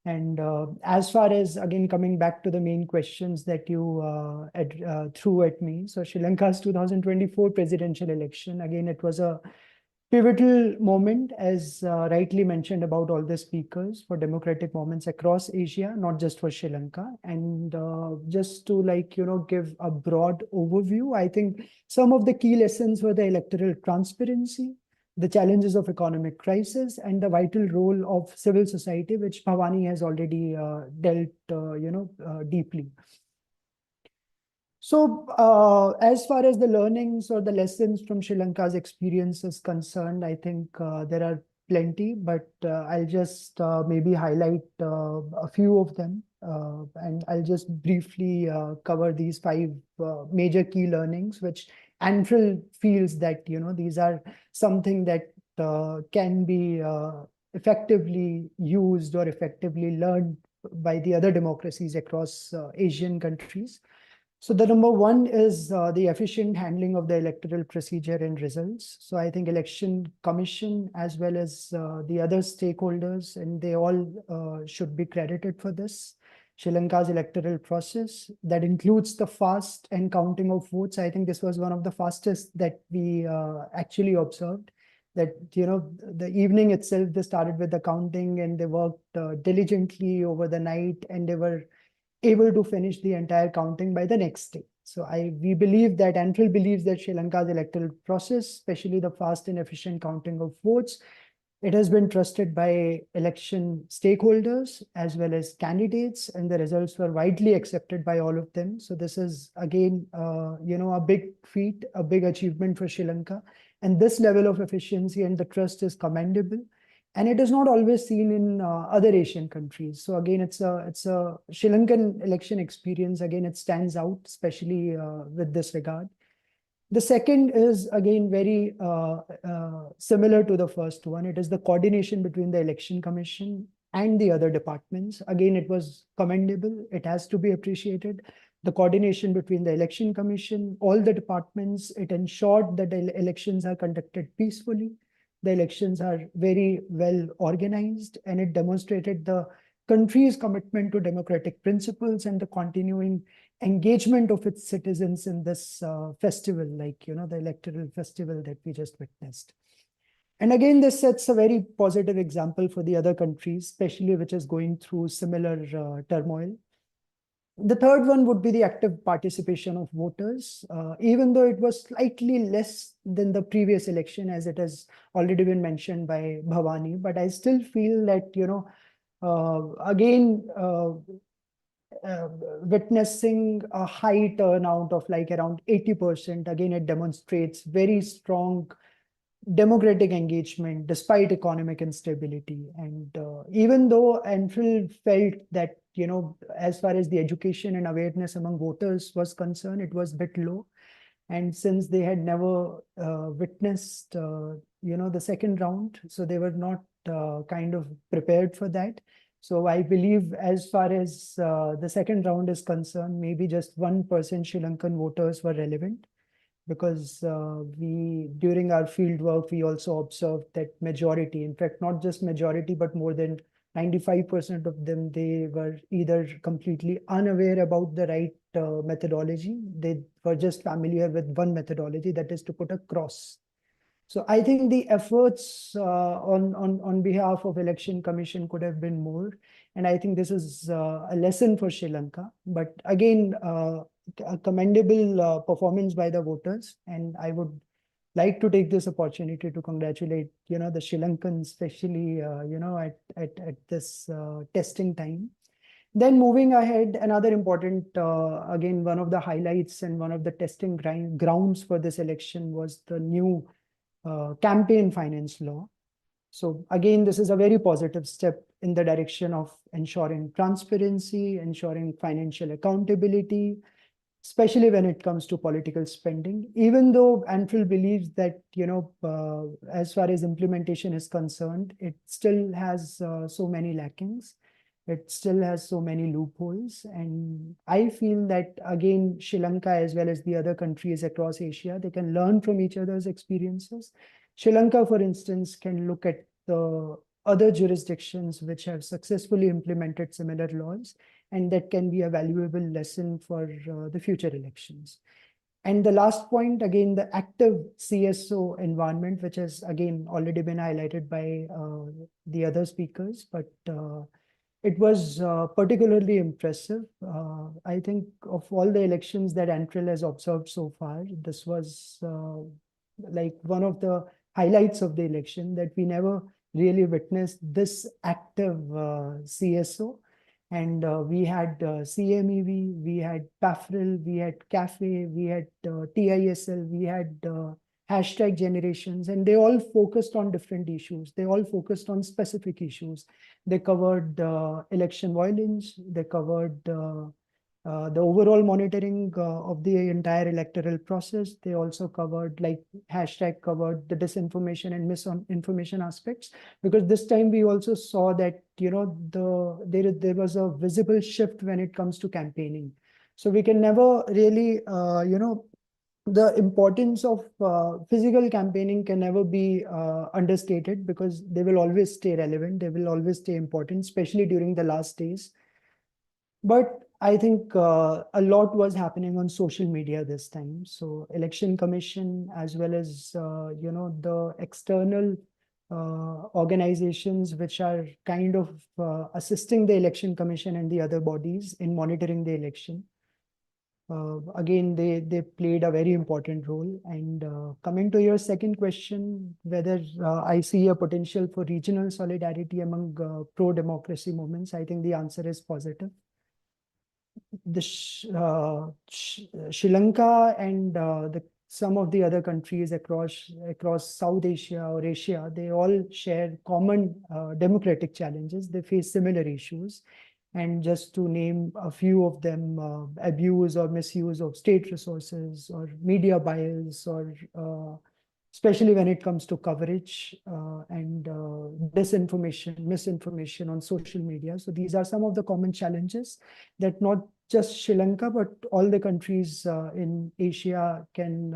And as far as, again, coming back to the main questions that you threw at me, so Sri Lanka's 2024 presidential election, again, it was a pivotal moment, as rightly mentioned about all the speakers, for democratic movements across Asia, not just for Sri Lanka. And just to give a broad overview, I think some of the key lessons were the electoral transparency, the challenges of economic crisis, and the vital role of civil society, which Bhavani has already dealt deeply. So as far as the learnings or the lessons from Sri Lanka's experience is concerned, I think there are plenty, but I'll just maybe highlight a few of them. And I'll just briefly cover these 5 major key learnings, which ANFRIL feels that, these are something that can be effectively used or effectively learned by the other democracies across Asian countries. So the number one is the efficient handling of the electoral procedure and results. So I think Election Commission as well as the other stakeholders, and they all should be credited for this. Sri Lanka's electoral process that includes the fast and counting of votes. I think this was one of the fastest that we actually observed. That, the evening itself, they started with the counting and they worked diligently over the night, and they were able to finish the entire counting by the next day. So we believe that, ANFRIL believes that Sri Lanka's electoral process, especially the fast and efficient counting of votes, it has been trusted by election stakeholders as well as candidates, and the results were widely accepted by all of them. So this is again, a big feat, a big achievement for Sri Lanka. And this level of efficiency and the trust is commendable. And it is not always seen in other Asian countries. So again, it's a Sri Lankan election experience. Again, it stands out, especially with this regard. The second is again very similar to the first one. It is the coordination between the Election Commission and the other departments. Again, it was commendable. It has to be appreciated. The coordination between the Election Commission, all the departments, it ensured that the elections are conducted peacefully. The elections are very well organized, and it demonstrated the country's commitment to democratic principles and the continuing engagement of its citizens in this festival, like, the electoral festival that we just witnessed. And again, this sets a very positive example for the other countries, especially which is going through similar turmoil. The third one would be the active participation of voters, even though it was slightly less than the previous election, as it has already been mentioned by Bhavani. But I still feel that, again, witnessing a high turnout of like around 80%, again, it demonstrates very strong democratic engagement despite economic instability. And even though ANFRIL felt that, as far as the education and awareness among voters was concerned, it was a bit low. And since they had never witnessed, the second round, so they were not kind of prepared for that. So I believe as far as the second round is concerned, maybe just 1% Sri Lankan voters were relevant. Because during our field work, we also observed that majority, in fact, not just majority, but more than 95% of them, they were either completely unaware about the right methodology. They were just familiar with one methodology, that is to put a cross. So I think the efforts on behalf of Election Commission could have been more. And I think this is a lesson for Sri Lanka. But again, a commendable performance by the voters. And I would like to take this opportunity to congratulate, the Sri Lankans, especially, at this testing time. Then moving ahead, another important, again, one of the highlights and one of the testing grounds for this election was the new campaign finance law. So again, this is a very positive step in the direction of ensuring transparency, ensuring financial accountability, especially when it comes to political spending. Even though ANFRIL believes that, as far as implementation is concerned, it still has so many lackings. It still has so many loopholes. And I feel that, again, Sri Lanka, as well as the other countries across Asia, they can learn from each other's experiences. Sri Lanka, for instance, can look at the other jurisdictions which have successfully implemented similar laws, and that can be a valuable lesson for the future elections. And the last point, again, the active CSO environment, which has, again, already been highlighted by the other speakers, but it was particularly impressive. I think of all the elections that ANFRIL has observed so far, this was like one of the highlights of the election, that we never really witnessed this active CSO. And we had CMEV, we had PAFRIL, we had CAFE, we had TISL, we had hashtag generations, and they all focused on different issues. They all focused on specific issues. They covered election violence, they covered The overall monitoring of the entire electoral process. They also covered, like hashtag covered, the disinformation and misinformation aspects, because this time we also saw that, you know, there was a visible shift when it comes to campaigning. So we can never really, you know, the importance of physical campaigning can never be understated, because they will always stay relevant. They will always stay important, especially during the last days. But I think a lot was happening on social media this time. So Election Commission, as well as, you know, the external organizations which are kind of assisting the Election Commission and the other bodies in monitoring the election. Again, they played a very important role. And coming to your second question, whether I see a potential for regional solidarity among pro-democracy movements, I think the answer is positive. Sri Lanka and some of the other countries across South Asia or Asia, they all share common democratic challenges. They face similar issues. And just to name a few of them, abuse or misuse of state resources, or media bias, or especially when it comes to coverage and disinformation, misinformation on social media. So these are some of the common challenges that not just Sri Lanka, but all the countries in Asia can,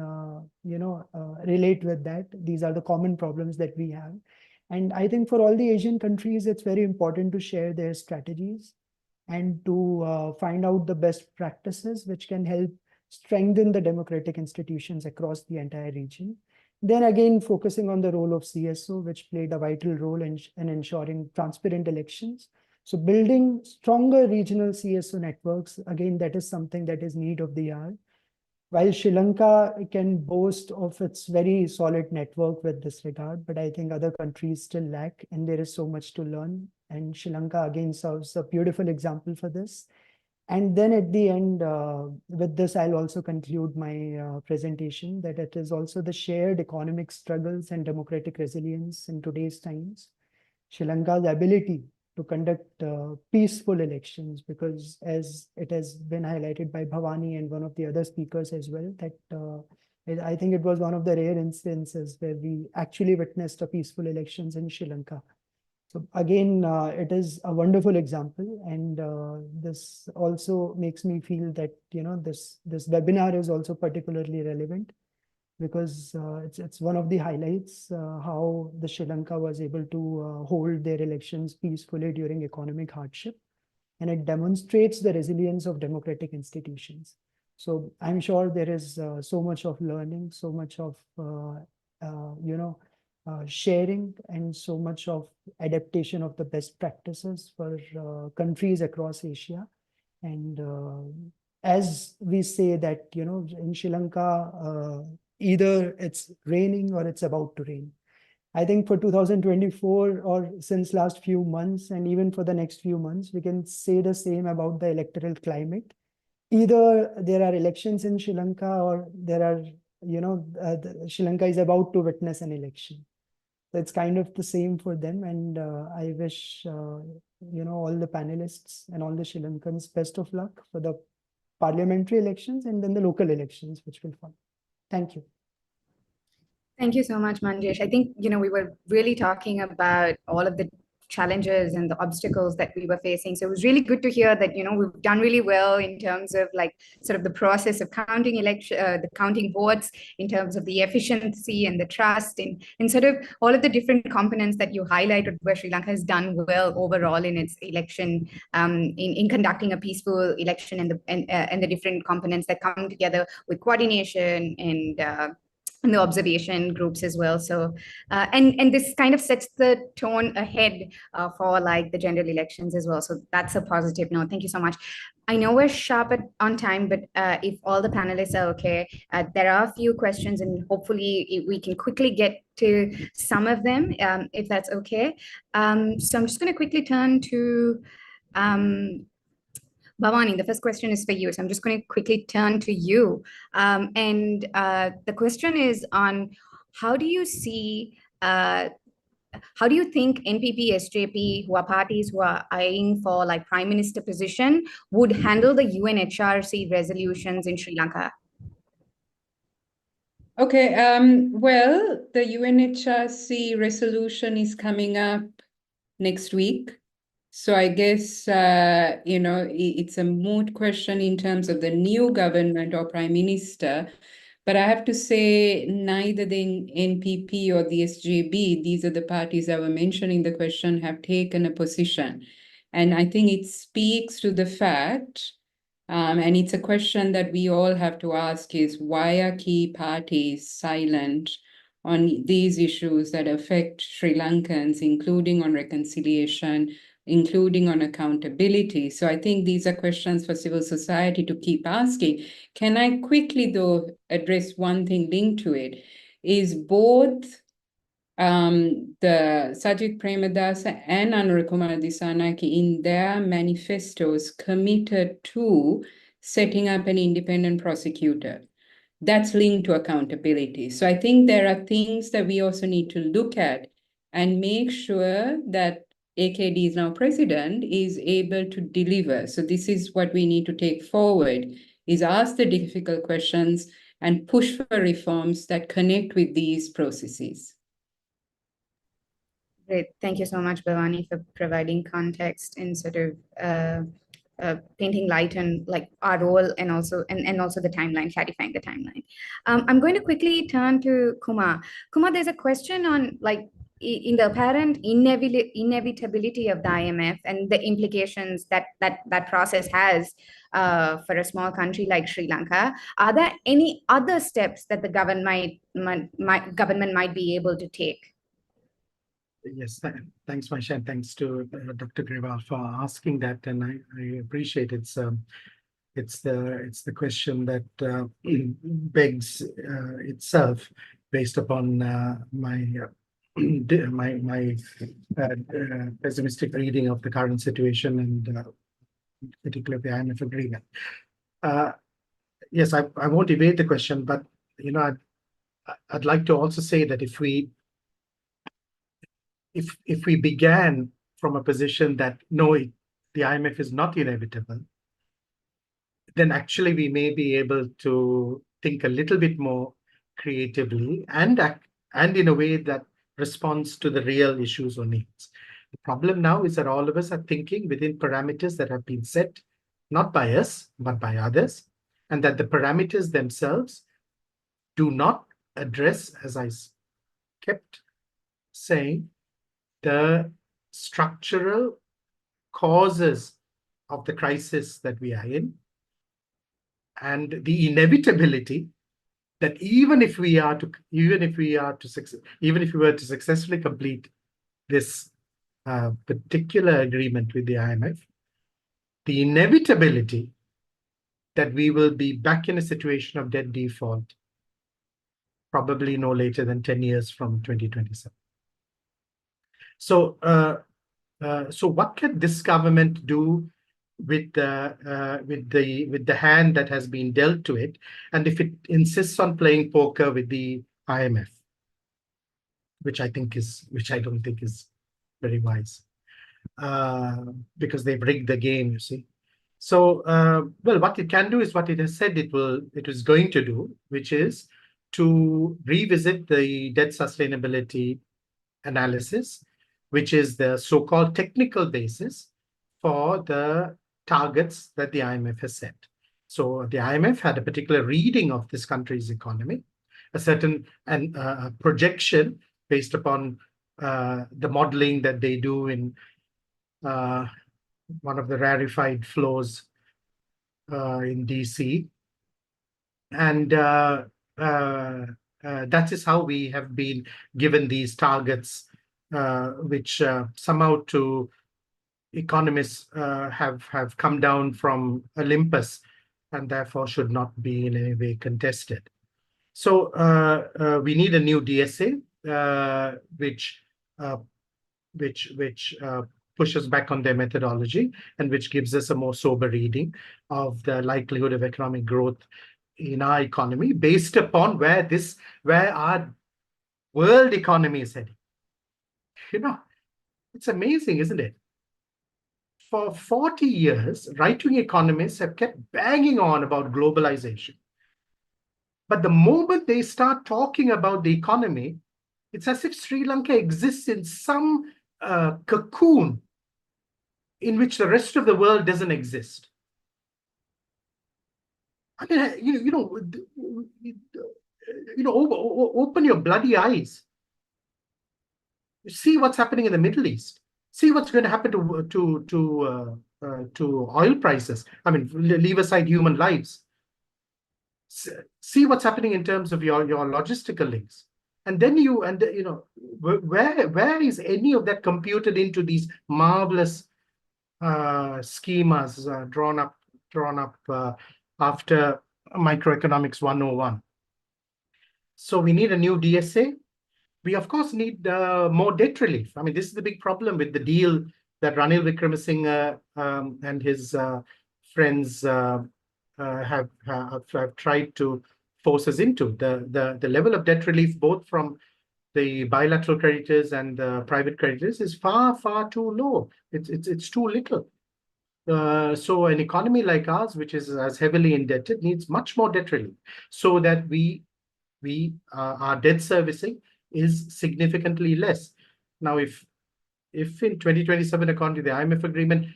you know, relate with that. These are the common problems that we have. And I think for all the Asian countries, it's very important to share their strategies and to find out the best practices which can help strengthen the democratic institutions across the entire region. Then again, focusing on the role of CSO, which played a vital role in ensuring transparent elections. So building stronger regional CSO networks, again, that is something that is need of the hour. While Sri Lanka can boast of its very solid network with this regard, but I think other countries still lack, and there is so much to learn. And Sri Lanka again serves a beautiful example for this. And then at the end, with this, I'll also conclude my presentation, that it is also the shared economic struggles and democratic resilience in today's times. Sri Lanka's ability to conduct peaceful elections, because as it has been highlighted by Bhavani and one of the other speakers as well, that I think it was one of the rare instances where we actually witnessed a peaceful elections in Sri Lanka. So again, it is a wonderful example, and this also makes me feel that, you know, this webinar is also particularly relevant, because it's one of the highlights how the Sri Lanka was able to hold their elections peacefully during economic hardship, and it demonstrates the resilience of democratic institutions. So I'm sure there is so much of learning, so much of you know, sharing, and so much of adaptation of the best practices for countries across Asia. And as we say that, you know, in Sri Lanka, either it's raining or it's about to rain. I think for 2024, or since last few months, and even for the next few months, we can say the same about the electoral climate. Either there are elections in Sri Lanka, or there are, you know, Sri Lanka is about to witness an election. So it's kind of the same for them. And I wish, you know, all the panelists and all the Sri Lankans best of luck for the parliamentary elections and then the local elections, which will follow. Thank you. Thank you so much, Manjesh. I think, you know, we were really talking about all of the challenges and the obstacles that we were facing. So it was really good to hear that, you know, we've done really well in terms of like sort of the process of counting the counting votes, in terms of the efficiency and the trust, and sort of all of the different components that you highlighted, where Sri Lanka has done well overall in its election, in conducting a peaceful election, and the different components that come together with coordination and the observation groups as well. So, and this kind of sets the tone ahead for like the general elections as well. So that's a positive note. Thank you so much. I know we're sharp on time, but if all the panelists are okay, there are a few questions, and hopefully we can quickly get to some of them, if that's okay. So I'm just going to quickly turn to Bhavani, the first question is for you. So I'm just going to quickly turn to you. And the question is on how do you see how do you think NPP, SJP, who are parties who are eyeing for like prime minister position, would handle the UNHRC resolutions in Sri Lanka? Okay, well, the UNHRC resolution is coming up next week. So I guess, it's a moot question in terms of the new government or prime minister. But I have to say, neither the NPP or the SJB, these are the parties that were mentioned in the question, have taken a position. And I think it speaks to the fact, and it's a question that we all have to ask, is why are key parties silent on these issues that affect Sri Lankans, including on reconciliation, including on accountability? So I think these are questions for civil society to keep asking. Can I quickly, though, address one thing linked to it? Is both the Sajid Premadasa and Anurukumar Disanaki in their manifestos committed to setting up an independent prosecutor. That's linked to accountability. So I think there are things that we also need to look at and make sure that AKD is now president is able to deliver. So this is what we need to take forward, is ask the difficult questions and push for reforms that connect with these processes. Great. Thank you so much, Bhavani, for providing context and sort of painting light on like our role and also the timeline, clarifying the timeline. I'm going to quickly turn to Kumar. Kumar, there's a question on like in the apparent inevitability of the IMF and the implications that process has for a small country like Sri Lanka. Are there any other steps that the government might be able to take? Yes, thanks, Maisha, and thanks to Dr. Grewal for asking that, and I appreciate it's the question that begs itself based upon my pessimistic reading of the current situation and particularly the IMF agreement. Yes, I won't evade the question, but I'd like to also say that if we began from a position that no, the IMF is not inevitable, then actually we may be able to think a little bit more creatively and in a way that responds to the real issues or needs. The problem now is that all of us are thinking within parameters that have been set, not by us, but by others, and that the parameters themselves do not address, as I kept saying, the structural causes of the crisis that we are in, and the inevitability that even if we were to successfully complete this particular agreement with the IMF, the inevitability that we will be back in a situation of debt default probably no later than 10 years from 2027. So, so what can this government do with the hand that has been dealt to it, and if it insists on playing poker with the IMF, which I don't think is very wise, because they've rigged the game, you see. So, well, what it can do is what it has said it is going to do, which is to revisit the debt sustainability analysis, which is the so-called technical basis for the targets that the IMF has set. So the IMF had a particular reading of this country's economy, a certain projection based upon the modeling that they do in one of the rarefied floors in DC. And that is how we have been given these targets, which somehow to economists have come down from Olympus and therefore should not be in any way contested. So we need a new DSA, which pushes back on their methodology and which gives us a more sober reading of the likelihood of economic growth in our economy based upon where our world economy is heading. it's amazing, isn't it? For 40 years, right-wing economists have kept banging on about globalization. But the moment they start talking about the economy, it's as if Sri Lanka exists in some cocoon in which the rest of the world doesn't exist. I mean, open your bloody eyes. See what's happening in the Middle East. See what's going to happen to oil prices. I mean, leave aside human lives. See what's happening in terms of your logistical links. And then where is any of that computed into these marvelous schemas drawn up after Microeconomics 101? So we need a new DSA. We, of course, need more debt relief. I mean, this is the big problem with the deal that Ranil Wickremesinghe and his friends have tried to force us into. The level of debt relief, both from the bilateral creditors and the private creditors, is far, far too low. It's too little. So an economy like ours, which is as heavily indebted, needs much more debt relief so that our debt servicing is significantly less. Now, if in 2027, according to the IMF agreement,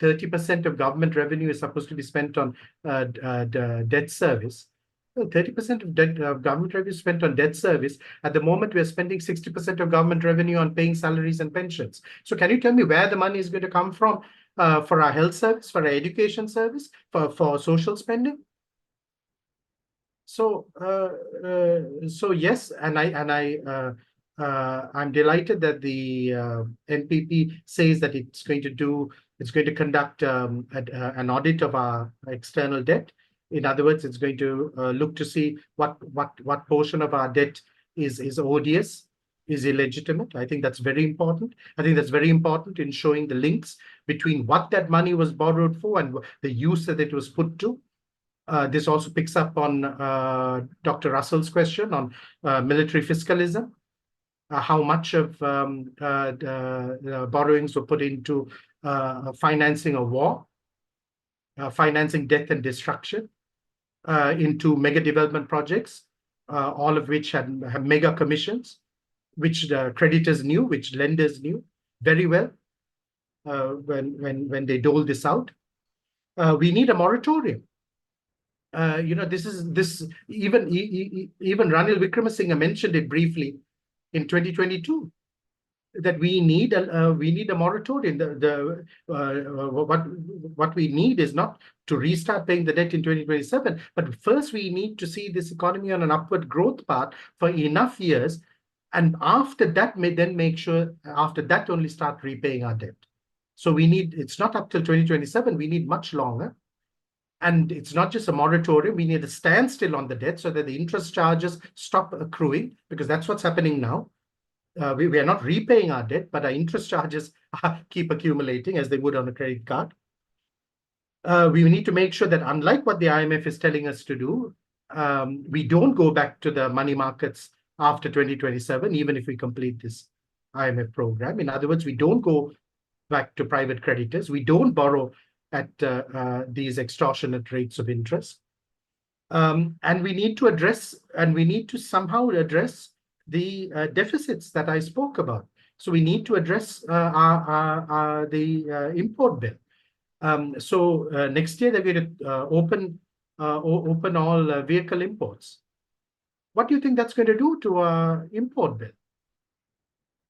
30% of government revenue is supposed to be spent on debt service. 30% of government revenue is spent on debt service. At the moment, we're spending 60% of government revenue on paying salaries and pensions. So can you tell me where the money is going to come from for our health service, for our education service, for social spending? So yes, and I'm delighted that the NPP says that it's going to conduct an audit of our external debt. In other words, it's going to look to see what portion of our debt is odious, is illegitimate. I think that's very important. I think that's very important in showing the links between what that money was borrowed for and the use that it was put to. This also picks up on Dr. Russell's question on military fiscalism, how much of borrowings were put into financing a war, financing death and destruction, into mega development projects, all of which have mega commissions, which the creditors knew, which lenders knew very well when they doled this out. We need a moratorium. Even Ranil Wickremesinghe mentioned it briefly in 2022 that we need a moratorium. What we need is not to restart paying the debt in 2027, but first we need to see this economy on an upward growth path for enough years, and after that make sure after that only start repaying our debt. So it's not up till 2027. We need much longer. And it's not just a moratorium. We need a standstill on the debt so that the interest charges stop accruing, because that's what's happening now. We are not repaying our debt, but our interest charges keep accumulating as they would on a credit card. We need to make sure that, unlike what the IMF is telling us to do, we don't go back to the money markets after 2027, even if we complete this IMF program. In other words, we don't go back to private creditors. We don't borrow at these extortionate rates of interest. And we need to somehow address the deficits that I spoke about. So we need to address the import bill. So next year they're going to open all vehicle imports. What do you think that's going to do to our import bill?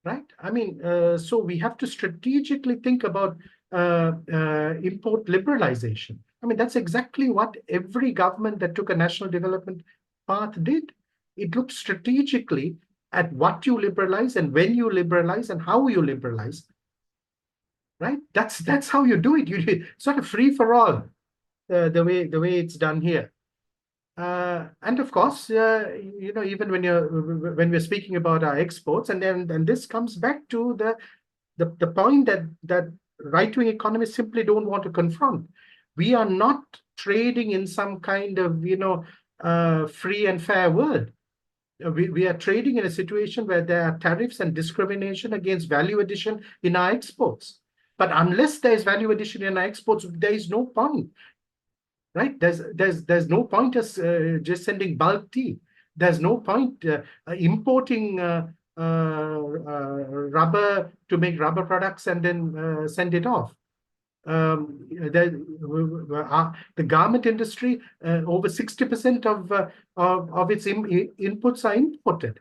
Right? I mean, so we have to strategically think about import liberalization. I mean, that's exactly what every government that took a national development path did. It looked strategically at what you liberalize and when you liberalize and how you liberalize. Right? That's how you do it. You sort of free for all, the way it's done here. And of course, even when we're speaking about our exports, and this comes back to the point that right-wing economists simply don't want to confront. We are not trading in some kind of free and fair world. we are trading in a situation where there are tariffs and discrimination against value addition in our exports. But unless there is value addition in our exports, there is no point, right? There's no point us just sending bulk tea. There's no point importing rubber to make rubber products and then send it off. The garment industry, over 60% of its inputs are imported.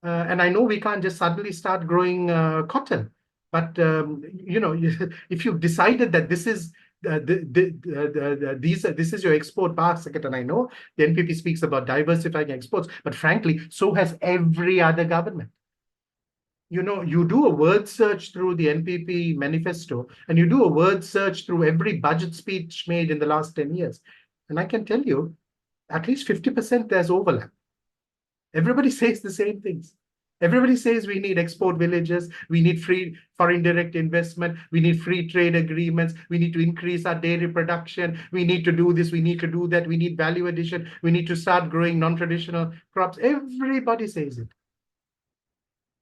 And I know we can't just suddenly start growing cotton, but if you've decided that this is this is your export basket, and I know the NPP speaks about diversifying exports, but frankly, so has every other government. You do a word search through the NPP manifesto, and you do a word search through every budget speech made in the last 10 years. And I can tell you, at least 50% there's overlap. Everybody says the same things. Everybody says we need export villages, we need free foreign direct investment, we need free trade agreements, we need to increase our dairy production, we need to do this, we need to do that, we need value addition, we need to start growing non-traditional crops. Everybody says it.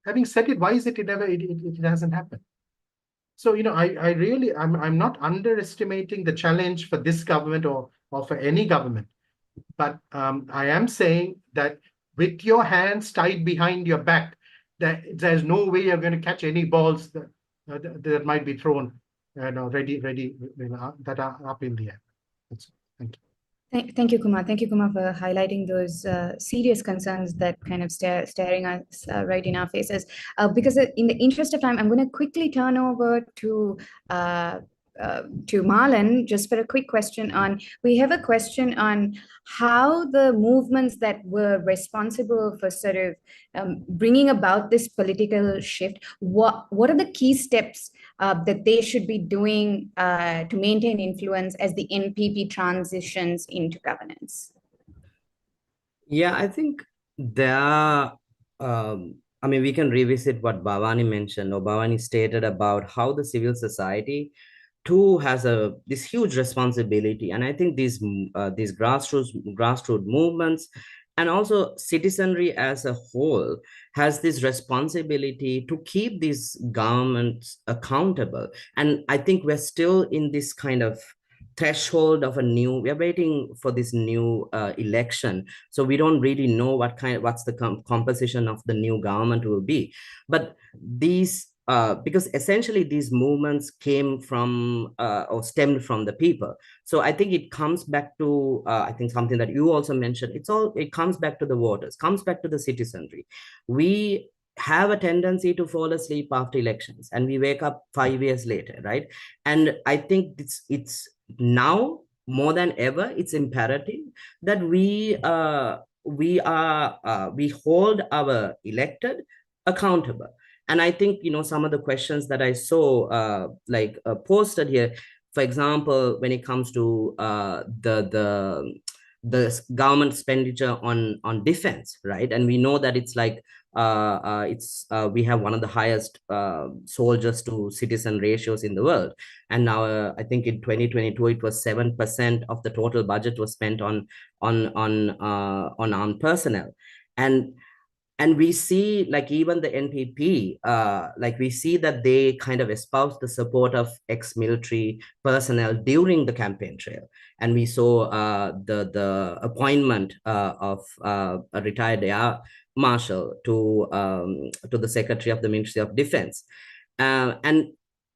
Having said it, why is it it hasn't happened? So, I'm not underestimating the challenge for this government or for any government. But I am saying that with your hands tied behind your back, there's no way you're going to catch any balls that might be thrown, ready, that are up in the air. Thank you. Thank you, Kumar. Thank you, Kumar, for highlighting those serious concerns that kind of staring us right in our faces. Because in the interest of time, I'm going to quickly turn over to Marlon, just for a quick question on, we have a question on how the movements that were responsible for sort of bringing about this political shift, what are the key steps that they should be doing to maintain influence as the NPP transitions into governance? Yeah, I think there are, we can revisit what Bhavani mentioned, or Bhavani stated about how the civil society too has this huge responsibility. And I think these grassroots movements and also citizenry as a whole has this responsibility to keep these governments accountable. And I think we're still in this kind of threshold of we're waiting for this new election. So we don't really know what's the composition of the new government will be. But these because essentially these movements came from or stemmed from the people. So I think it comes back to, I think something that you also mentioned, it comes back to the voters, comes back to the citizenry. We have a tendency to fall asleep after elections and we wake up 5 years later, right? And I think it's now more than ever, it's imperative that we hold our elected accountable. And I think, some of the questions that I saw posted here, for example, when it comes to the government expenditure on defense, right? And we know that it's like we have one of the highest soldiers to citizen ratios in the world. And now I think in 2022 it was 7% of the total budget was spent on armed personnel. And we see, like, even the NPP, we see that they kind of espouse the support of ex-military personnel during the campaign trail. And we saw the appointment of a retired air marshal to the secretary of the Ministry of Defense. And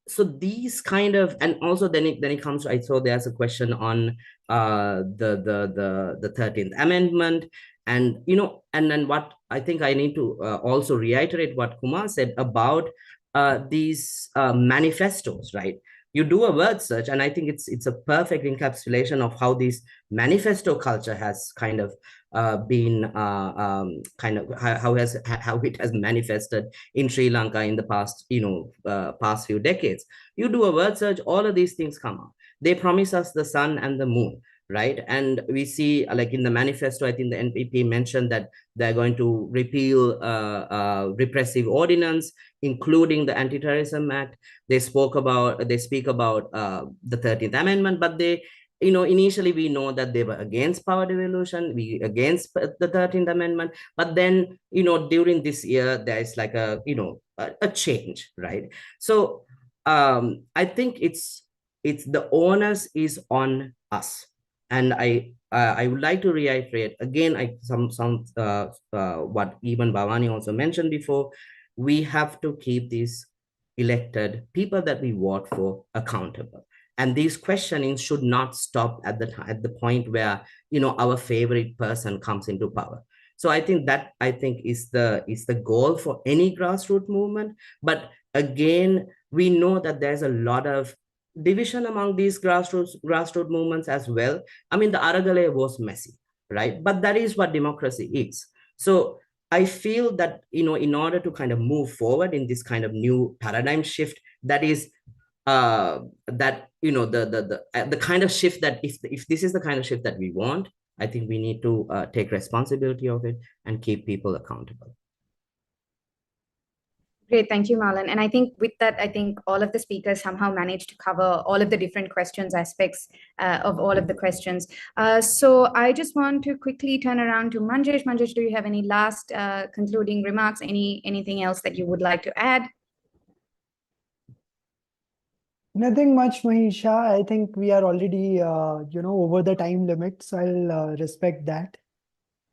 so these kind of, and also then it comes to, I saw there's a question on the 13th Amendment. And, and then what I think I need to also reiterate what Kumar said about these manifestos, right? You do a word search, and I think it's a perfect encapsulation of how this manifesto culture has kind of been how it has manifested in Sri Lanka in the past, past few decades. You do a word search, all of these things come out. They promise us the sun and the moon, right? And we see, like in the manifesto, I think the NPP mentioned that they're going to repeal repressive ordinance, including the Anti-Terrorism Act. They speak about the 13th Amendment, but they initially we know that they were against power devolution, we against the 13th Amendment, but then, during this year, there is like a change, right? So I think it's the onus is on us. And I would like to reiterate again, what even Bhavani also mentioned before, we have to keep these elected people that we vote for accountable. And these questionings should not stop at the point where our favorite person comes into power. So I think is the goal for any grassroots movement. But again, we know that there's a lot of division among these grassroots movements as well. I mean, the Aragale was messy, right? But that is what democracy is. So I feel that in order to kind of move forward in this kind of new paradigm shift, that is that the kind of shift that if this is the kind of shift that we want, I think we need to take responsibility of it and keep people accountable. Great, thank you, Marlon. And I think with that, I think all of the speakers somehow managed to cover all of the different questions, aspects of all of the questions. So I just want to quickly turn around to Manjesh. Manjesh, do you have any last concluding remarks? Anything else that you would like to add? Nothing much, Mahisha. I think we are already, over the time limit, so I'll respect that.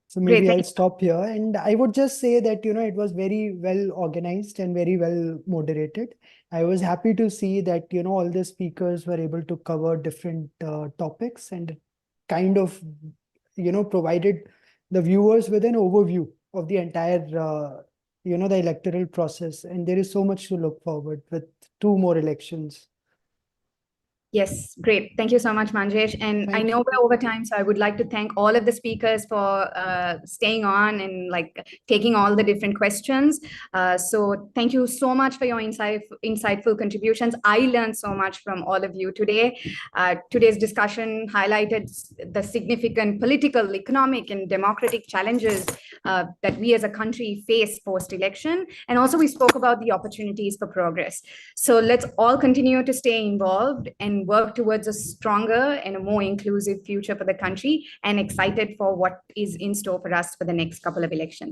So maybe Great, I'll stop here. And I would just say that, it was very well organized and very well moderated. I was happy to see that, all the speakers were able to cover different topics and kind of, provided the viewers with an overview of the entire, the electoral process. And there is so much to look forward with 2 more elections. Yes, great. Thank you so much, Manjesh. And I know we're over time, so I would like to thank all of the speakers for staying on and taking all the different questions. So thank you so much for your insightful contributions. I learned so much from all of you today. Today's discussion highlighted the significant political, economic, and democratic challenges that we as a country face post-election. And also we spoke about the opportunities for progress. So let's all continue to stay involved and work towards a stronger and a more inclusive future for the country, and excited for what is in store for us for the next couple of elections.